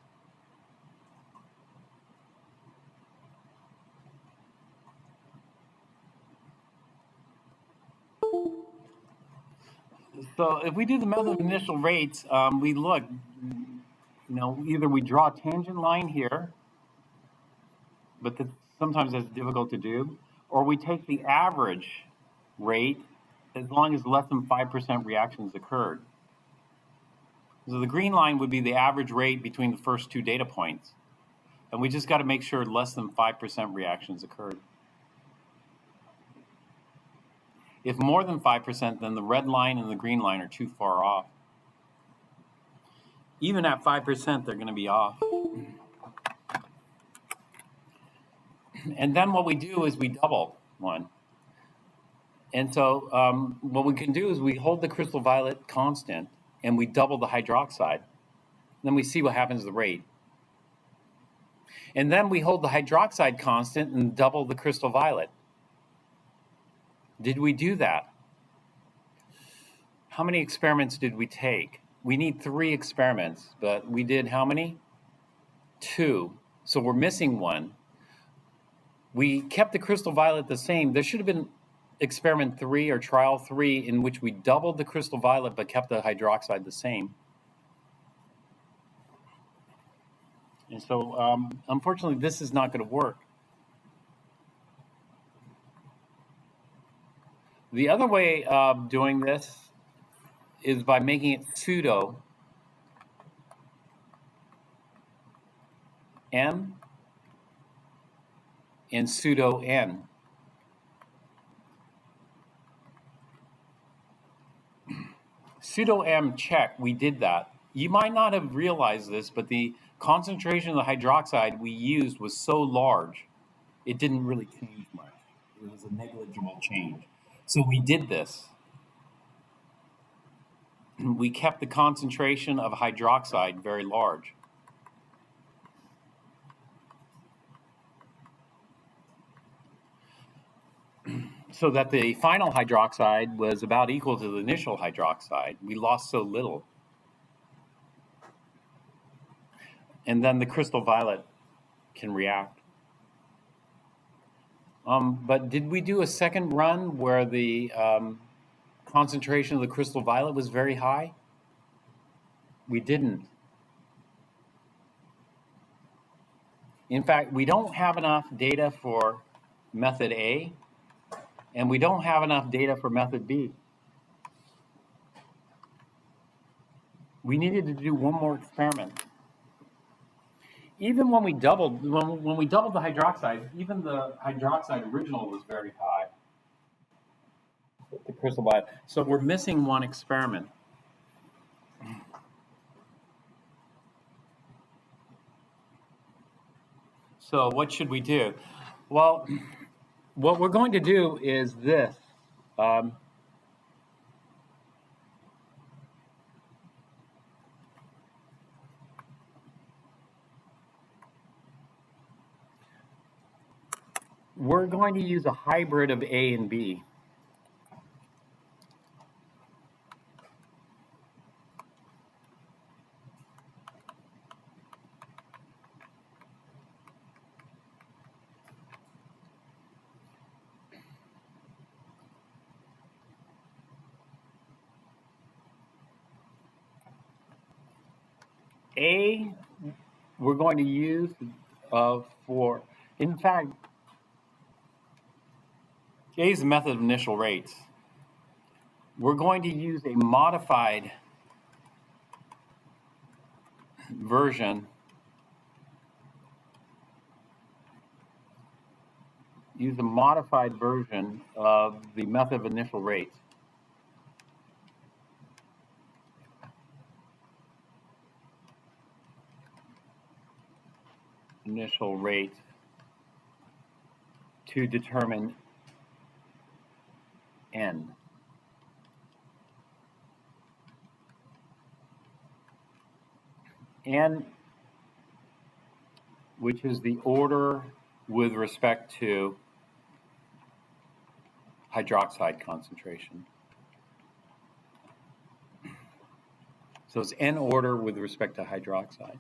So if we do the method of initial rates, we look, either we draw a tangent line here, but sometimes that's difficult to do, or we take the average rate as long as less than 5% reactions occurred. So the green line would be the average rate between the first 2 data points. And we just got to make sure less than 5% reactions occurred. If more than 5%, then the red line and the green line are too far off. Even at 5%, they're going to be off. And then what we do is we double one. And so what we can do is we hold the crystal violet constant and we double the hydroxide. Then we see what happens to the rate. And then we hold the hydroxide constant and double the crystal violet. Did we do that? How many experiments did we take? We need 3 experiments, but we did how many? 2. So we're missing one. We kept the crystal violet the same. There should have been experiment 3 or trial 3 in which we doubled the crystal violet but kept the hydroxide the same. And so unfortunately this is not going to work. The other way of doing this is by making it pseudo m and pseudo n. Pseudo m check, we did that. You might not have realized this, but the concentration of the hydroxide we used was so large, it didn't really change much. It was a negligible change. So we did this. We kept the concentration of hydroxide very large. So that the final hydroxide was about equal to the initial hydroxide. We lost so little. And then the crystal violet can react. But did we do a second run where the concentration of the crystal violet was very high? We didn't. In fact, we don't have enough data for method A, and we don't have enough data for method B. We needed to do one more experiment. Even when we doubled, when we doubled the hydroxide, even the hydroxide original was very high. The crystal violet. So we're missing one experiment. So what should we do? Well, what we're going to do is this. We're going to use a hybrid of A and B. A, we're going to use for, in fact, A is the method of initial rates. We're going to use a modified version. Use a modified version of the method of initial rates. Initial rates to determine N. N, which is the order with respect to hydroxide concentration. So it's N order with respect to hydroxide.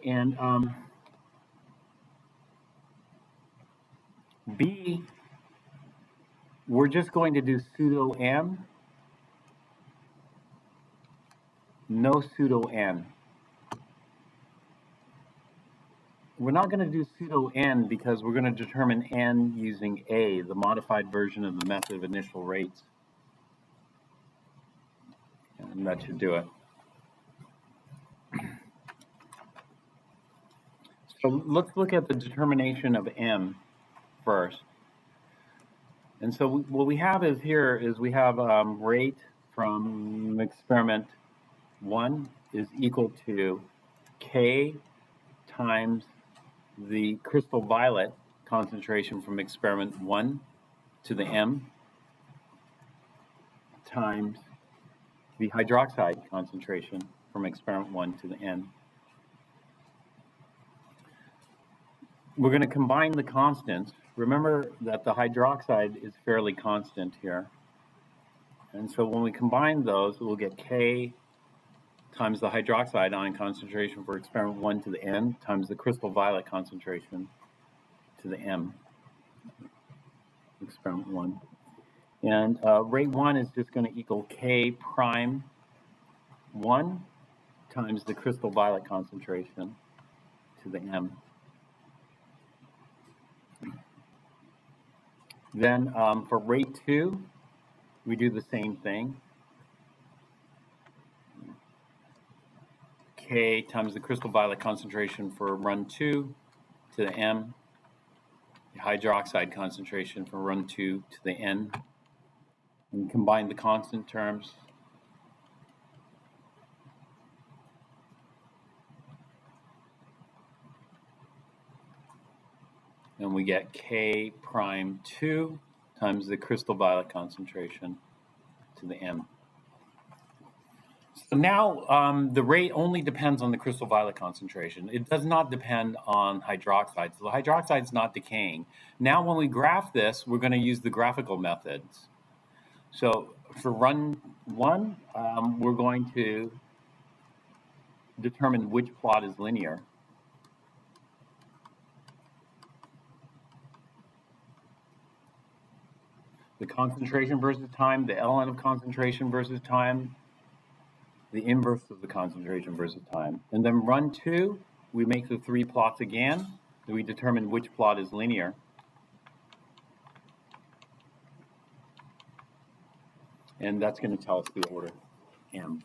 And B, we're just going to do pseudo M, no pseudo N. We're not going to do pseudo N because we're going to determine N using A, the modified version of the method of initial rates. And that should do it. So let's look at the determination of M first. And so what we have is here is we have rate from experiment 1 is equal to K times the crystal violet concentration from experiment 1 to the M times the hydroxide concentration from experiment 1 to the N. We're going to combine the constants. Remember that the hydroxide is fairly constant here. And so when we combine those, we'll get K times the hydroxide ion concentration for experiment 1 to the N times the crystal violet concentration to the M, experiment 1. And rate 1 is just going to equal K prime 1 times the crystal violet concentration to the M. Then for rate 2, we do the same thing. K times the crystal violet concentration for run 2 to the M, the hydroxide concentration for run 2 to the N. And combine the constant terms. And we get K prime 2 times the crystal violet concentration to the M. So now the rate only depends on the crystal violet concentration. It does not depend on hydroxide. So the hydroxide is not decaying. Now when we graph this, we're going to use the graphical methods. So for run 1, we're going to determine which plot is linear. The concentration versus time, the ln of concentration versus time, the inverse of the concentration versus time. And then run 2, we make the 3 plots again, and we determine which plot is linear. And that's going to tell us the order M.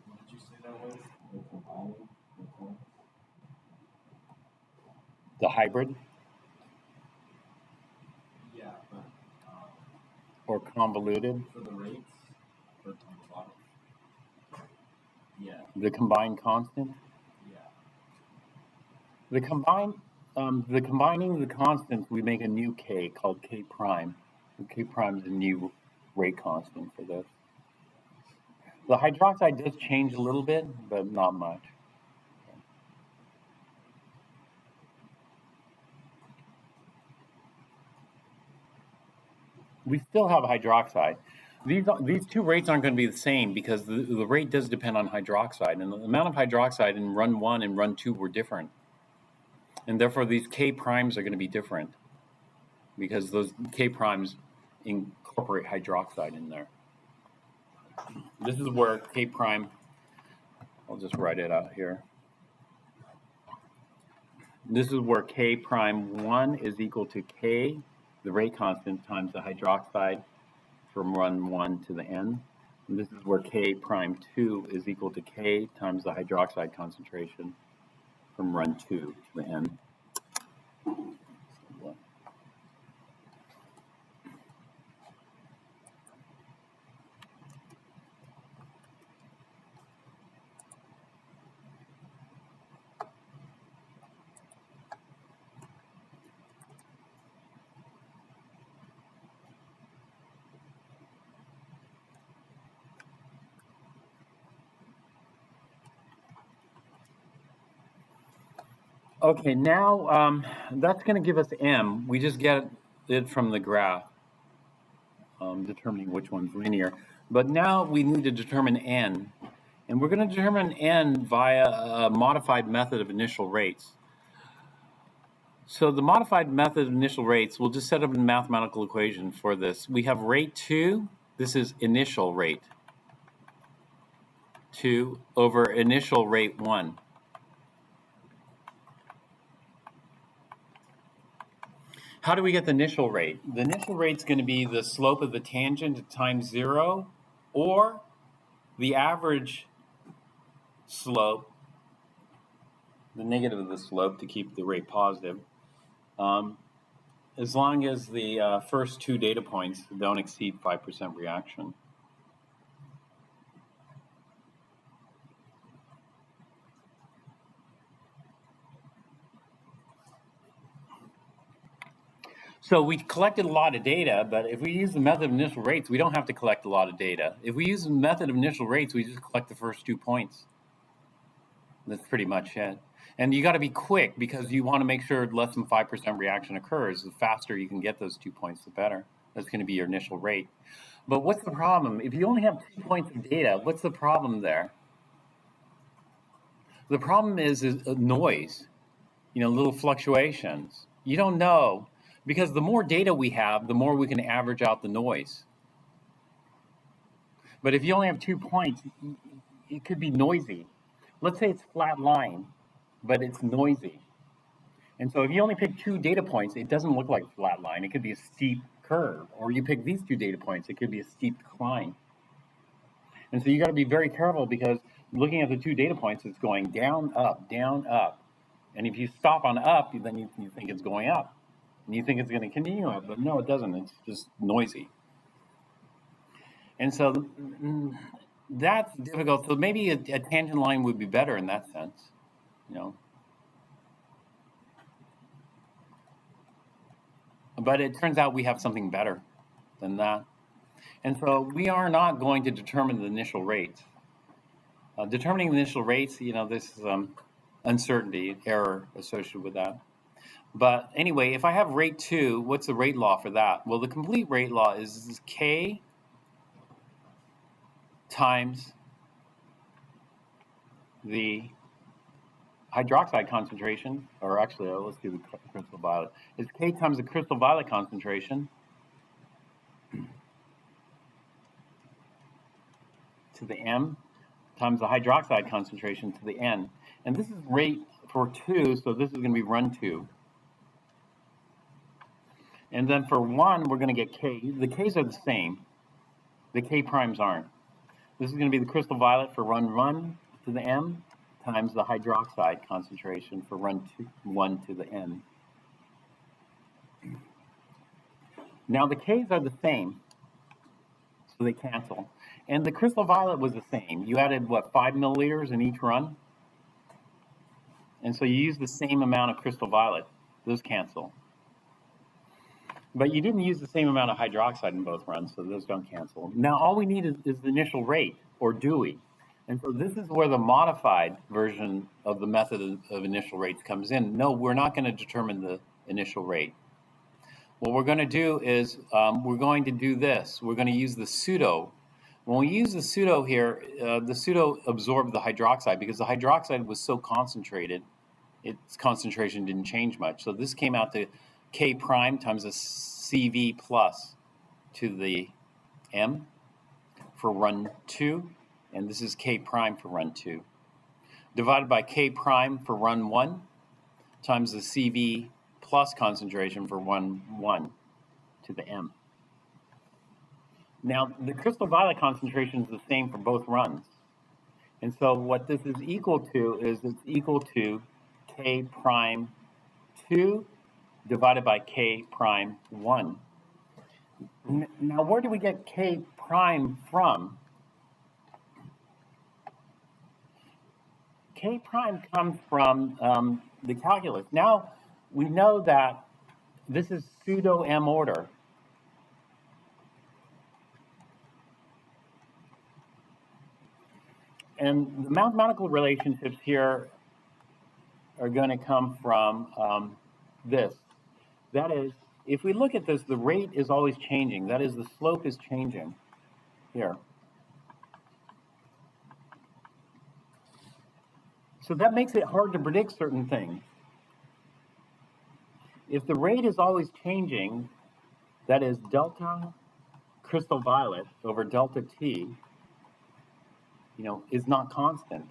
What did you say that was? The combining? The hybrid Yeah, but or convoluted, for the rates, for on the bottom. Yeah, the combined constant. yeah. The combining the constants, we make a new k called k prime. And k prime is a new rate constant for this. The hydroxide does change a little bit, but not much. We still have hydroxide. These two rates aren't going to be the same because the rate does depend on hydroxide, and the amount of hydroxide in run 1 and run 2 were different. And therefore, these K primes are going to be different because those K primes incorporate hydroxide in there. This is where K prime, I'll just write it out here. This is where K prime 1 is equal to K, the rate constant, times the hydroxide from run 1 to the N. And this is where K prime 2 is equal to K times the hydroxide concentration from run 2 to the N. Okay, now that's going to give us M. We just get it from the graph, determining which one's linear. But now we need to determine N. And we're going to determine N via a modified method of initial rates. So the modified method of initial rates, we'll just set up a mathematical equation for this. We have rate 2. This is initial rate 2 over initial rate 1. How do we get the initial rate? The initial rate is going to be the slope of the tangent times 0, or the average slope, the negative of the slope to keep the rate positive, as long as the first 2 data points don't exceed 5% reaction. So we collected a lot of data, but if we use the method of initial rates, we don't have to collect a lot of data. If we use the method of initial rates, we just collect the first 2 points. That's pretty much it. And you got to be quick because you want to make sure less than 5% reaction occurs. The faster you can get those 2 points, the better. That's going to be your initial rate. But what's the problem? If you only have 2 points of data, what's the problem there? The problem is noise, little fluctuations. You don't know, because the more data we have, the more we can average out the noise. But if you only have 2 points, it could be noisy. Let's say it's flat line, but it's noisy. And so if you only pick 2 data points, it doesn't look like a flat line. It could be a steep curve. Or you pick these 2 data points, it could be a steep decline. And so you got to be very careful because looking at the 2 data points, it's going down, up, down, up. And if you stop on up, then you think it's going up. And you think it's going to continue up, but no, it doesn't. It's just noisy. And so that's difficult. So maybe a tangent line would be better in that sense, But it turns out we have something better than that. And so we are not going to determine the initial rates. Determining the initial rates, there's uncertainty, error associated with that. But anyway, if I have rate 2, what's the rate law for that? Well, the complete rate law is K times the hydroxide concentration, or actually, let's do the crystal violet. It's K times the crystal violet concentration to the M times the hydroxide concentration to the N. And this is rate for 2, so this is going to be run 2. And then for 1, we're going to get K. The K's are the same. The K primes aren't. This is going to be the crystal violet for run 1 to the M times the hydroxide concentration for run 1 to the N. Now the K's are the same, so they cancel. And the crystal violet was the same. You added, what, 5 milliliters in each run? And so you use the same amount of crystal violet. Those cancel. But you didn't use the same amount of hydroxide in both runs, so those don't cancel. Now all we need is the initial rate, or do we? And so this is where the modified version of the method of initial rates comes in. No, we're not going to determine the initial rate. What we're going to do is we're going to do this. We're going to use the pseudo. When we use the pseudo here, the pseudo absorbed the hydroxide because the hydroxide was so concentrated, its concentration didn't change much. So this came out to K prime times a CV plus to the M for run 2, and this is K prime for run 2, divided by K prime for run 1 times the CV plus concentration for run 1 to the M. Now, the crystal violet concentration is the same for both runs. And so what this is equal to is it's equal to K prime 2 divided by K prime 1. Now, where do we get K prime from? K prime comes from the calculus. Now, we know that this is pseudo M order. And the mathematical relationships here are going to come from this. That is, if we look at this, the rate is always changing. That is, the slope is changing here. So that makes it hard to predict certain things. If the rate is always changing, that is delta crystal violet over delta T, is not constant.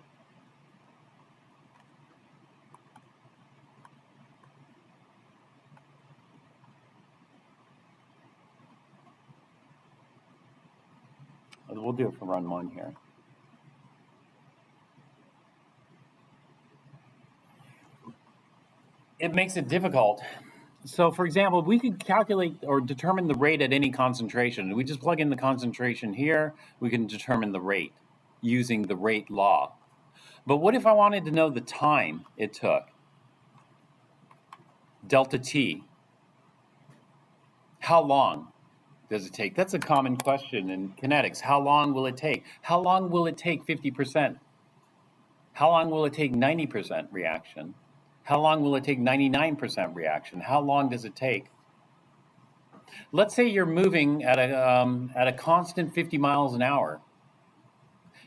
We'll do it for run 1 here. It makes it difficult. So, for example, we could calculate or determine the rate at any concentration. We just plug in the concentration here. We can determine the rate using the rate law. But what if I wanted to know the time it took? Delta T. How long does it take? That's a common question in kinetics. How long will it take? How long will it take 50%? How long will it take 90% reaction? How long will it take 99% reaction? How long does it take? Let's say you're moving at a constant 50 miles an hour.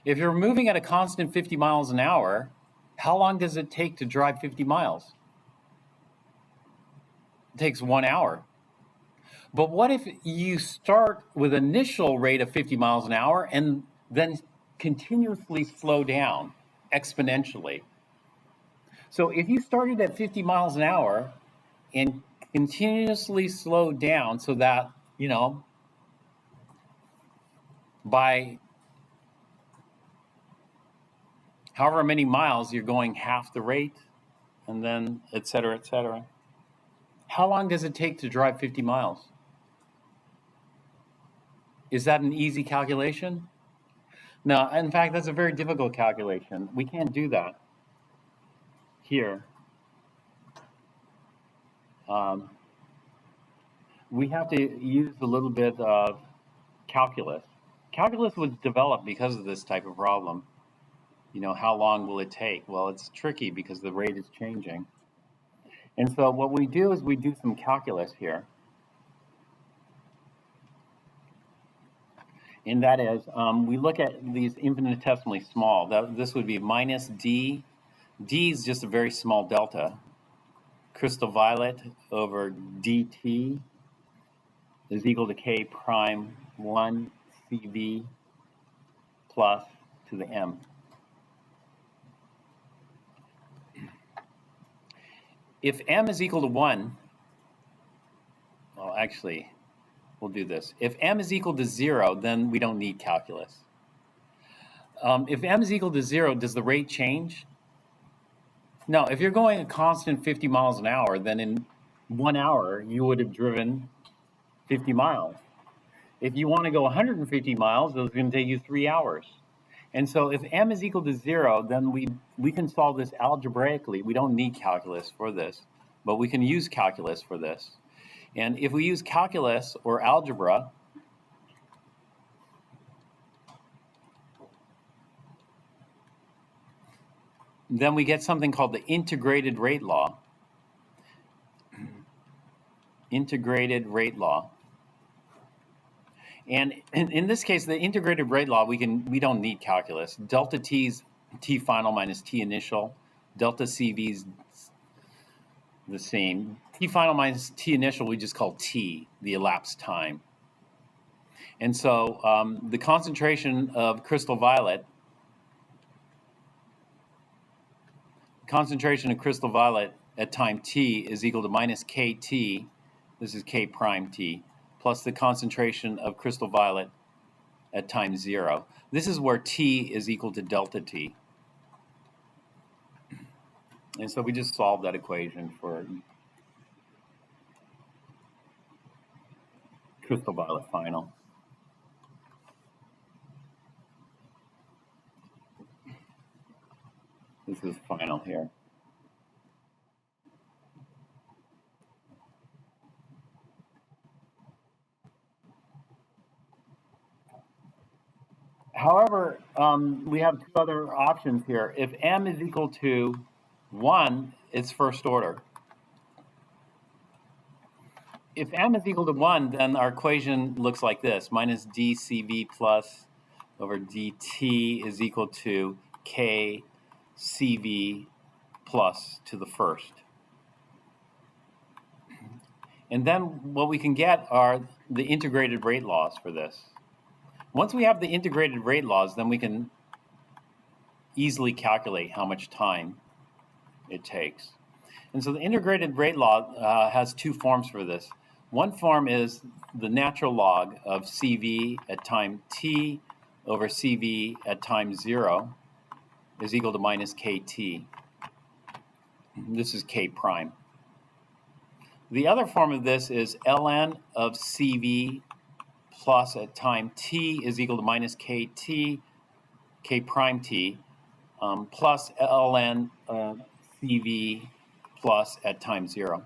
If you're moving at a constant 50 miles an hour, how long does it take to drive 50 miles? It takes 1 hour. But what if you start with an initial rate of 50 miles an hour and then continuously slow down exponentially? So if you started at 50 miles an hour and continuously slowed down so that, by however many miles you're going half the rate, and then et cetera, et cetera. How long does it take to drive 50 miles? Is that an easy calculation? No, in fact, that's a very difficult calculation. We can't do that here. We have to use a little bit of calculus. Calculus was developed because of this type of problem. You know, how long will it take? Well, it's tricky because the rate is changing. And so what we do is we do some calculus here. And that is, we look at these infinitesimally small. This would be minus d. D is just a very small delta. Crystal violet over dt is equal to k prime 1 CV plus to the m. If m is equal to 1, well, actually, we'll do this. If m is equal to 0, then we don't need calculus. If m is equal to 0, does the rate change? No, if you're going a constant 50 miles an hour, then in 1 hour, you would have driven 50 miles. If you want to go 150 miles, it's going to take you 3 hours. And so if m is equal to 0, then we can solve this algebraically. We don't need calculus for this, but we can use calculus for this. And if we use calculus or algebra, then we get something called the integrated rate law. Integrated rate law. And in this case, the integrated rate law, we don't need calculus. Delta t is t final minus t initial. Delta CV is the same. T final minus t initial we just call t, the elapsed time. And so the concentration of crystal violet at time t is equal to minus kt, this is k prime t, plus the concentration of crystal violet at time 0. This is where t is equal to delta t. And so we just solved that equation for crystal violet final. This is final here. However, we have two other options here. If m is equal to 1, it's first order. If m is equal to 1, then our equation looks like this. Minus dCV plus over dt is equal to k CV plus to the first. And then what we can get are the integrated rate laws for this. Once we have the integrated rate laws, then we can easily calculate how much time it takes. And so the integrated rate law has two forms for this. One form is the natural log of CV at time t over CV at time 0 is equal to minus kt. This is k prime. The other form of this is ln of CV plus at time t is equal to minus kt, k prime t, plus ln CV plus at time 0.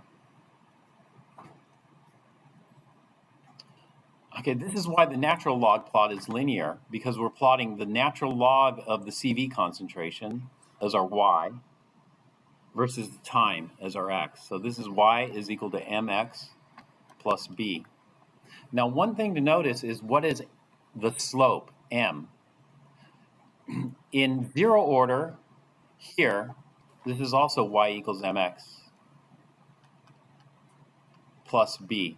Okay, this is why the natural log plot is linear, because we're plotting the natural log of the CV concentration as our y versus the time as our x. So this is y is equal to mx plus b. Now, one thing to notice is what is the slope, m? In 0 order, here, this is also y equals mx plus b.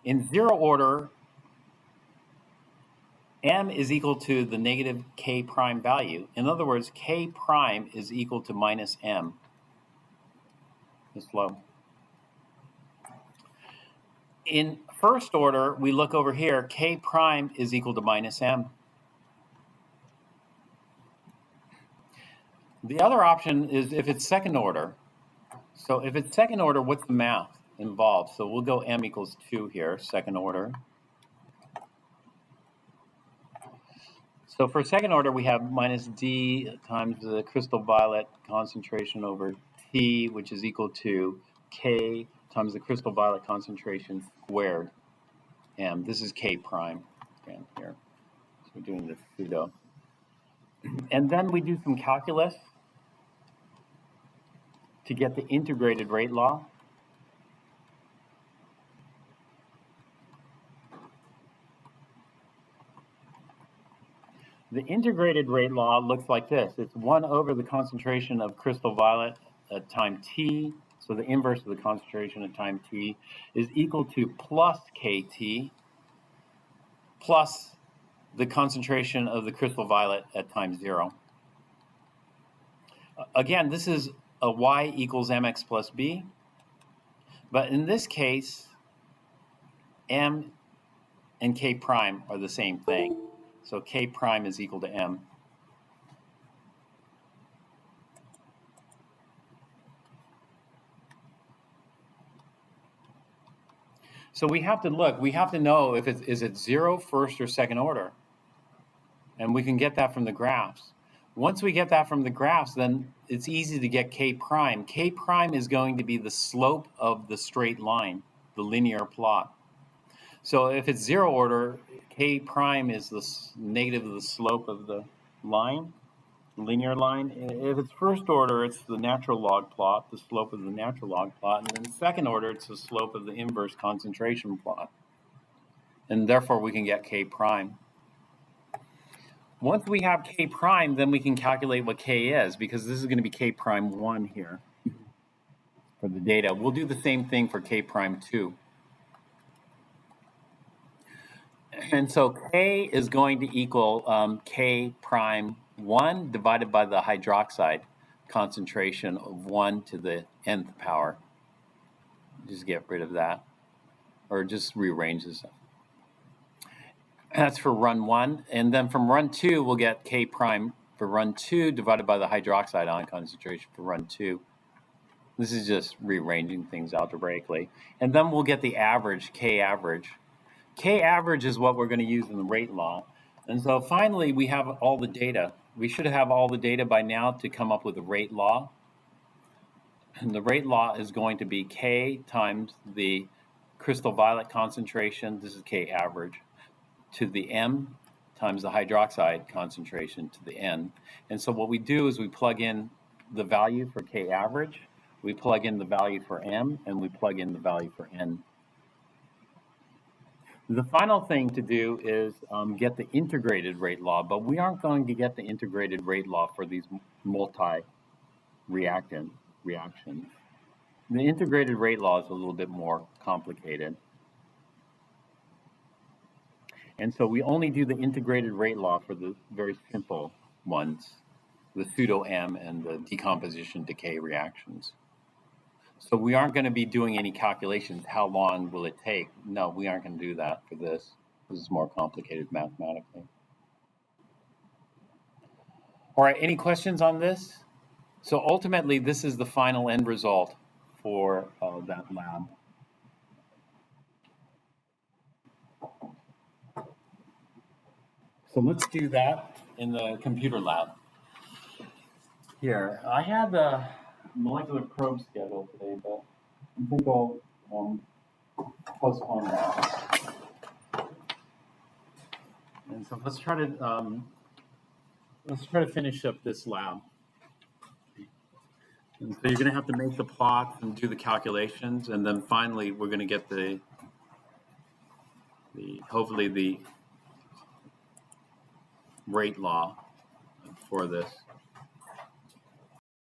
In 0 order, m is equal to the negative k prime value. In other words, k prime is equal to minus m, the slope. In first order, we look over here, k prime is equal to minus m. The other option is if it's second order. So if it's second order, what's the math involved? So we'll go m equals 2 here, second order. So for second order, we have minus d times the crystal violet concentration over T, which is equal to K times the crystal violet concentration squared. And this is K prime. again here. So we're doing the pseudo. And then we do some calculus to get the integrated rate law. The integrated rate law looks like this. It's 1 over the concentration of crystal violet at time t, so the inverse of the concentration at time t, is equal to plus kT plus the concentration of the crystal violet at time 0. Again, this is a y equals mx plus b, but in this case, m and k prime are the same thing. So k prime is equal to m. So we have to look, we have to know if is it 0, first, or second order. And we can get that from the graphs. Once we get that from the graphs, then it's easy to get k prime. K prime is going to be the slope of the straight line, the linear plot. So if it's 0 order, k prime is the negative of the slope of the line, linear line. If it's first order, it's the natural log plot, the slope of the natural log plot. And then second order, it's the slope of the inverse concentration plot. And therefore, we can get k prime. Once we have k prime, then we can calculate what k is, because this is going to be k prime 1 here for the data. We'll do the same thing for k prime 2. And so k is going to equal k prime 1 divided by the hydroxide concentration of 1 to the nth power. Just get rid of that, or just rearrange this. That's for run 1. And then from run 2, we'll get k prime for run 2 divided by the hydroxide ion concentration for run 2. This is just rearranging things algebraically. And then we'll get the average, k average. K average is what we're going to use in the rate law. And so finally, we have all the data. We should have all the data by now to come up with the rate law. And the rate law is going to be k times the crystal violet concentration, this is k average, to the m times the hydroxide concentration to the n. And so what we do is we plug in the value for k average, we plug in the value for m, and we plug in the value for n. The final thing to do is get the integrated rate law, but we aren't going to get the integrated rate law for these multi-reactant reactions. The integrated rate law is a little bit more complicated. And so we only do the integrated rate law for the very simple ones, the pseudo-M and the decomposition decay reactions. So we aren't going to be doing any calculations. How long will it take? No, we aren't going to do that for this. This is more complicated mathematically. All right, any questions on this? So ultimately, this is the final end result for that lab. So let's do that in the computer lab. Here, I had the molecular probe schedule today, but I think I'll postpone that. And so let's try to finish up this lab. And so you're going to have to make the plots and do the calculations, and then finally we're going to get hopefully the rate law for this.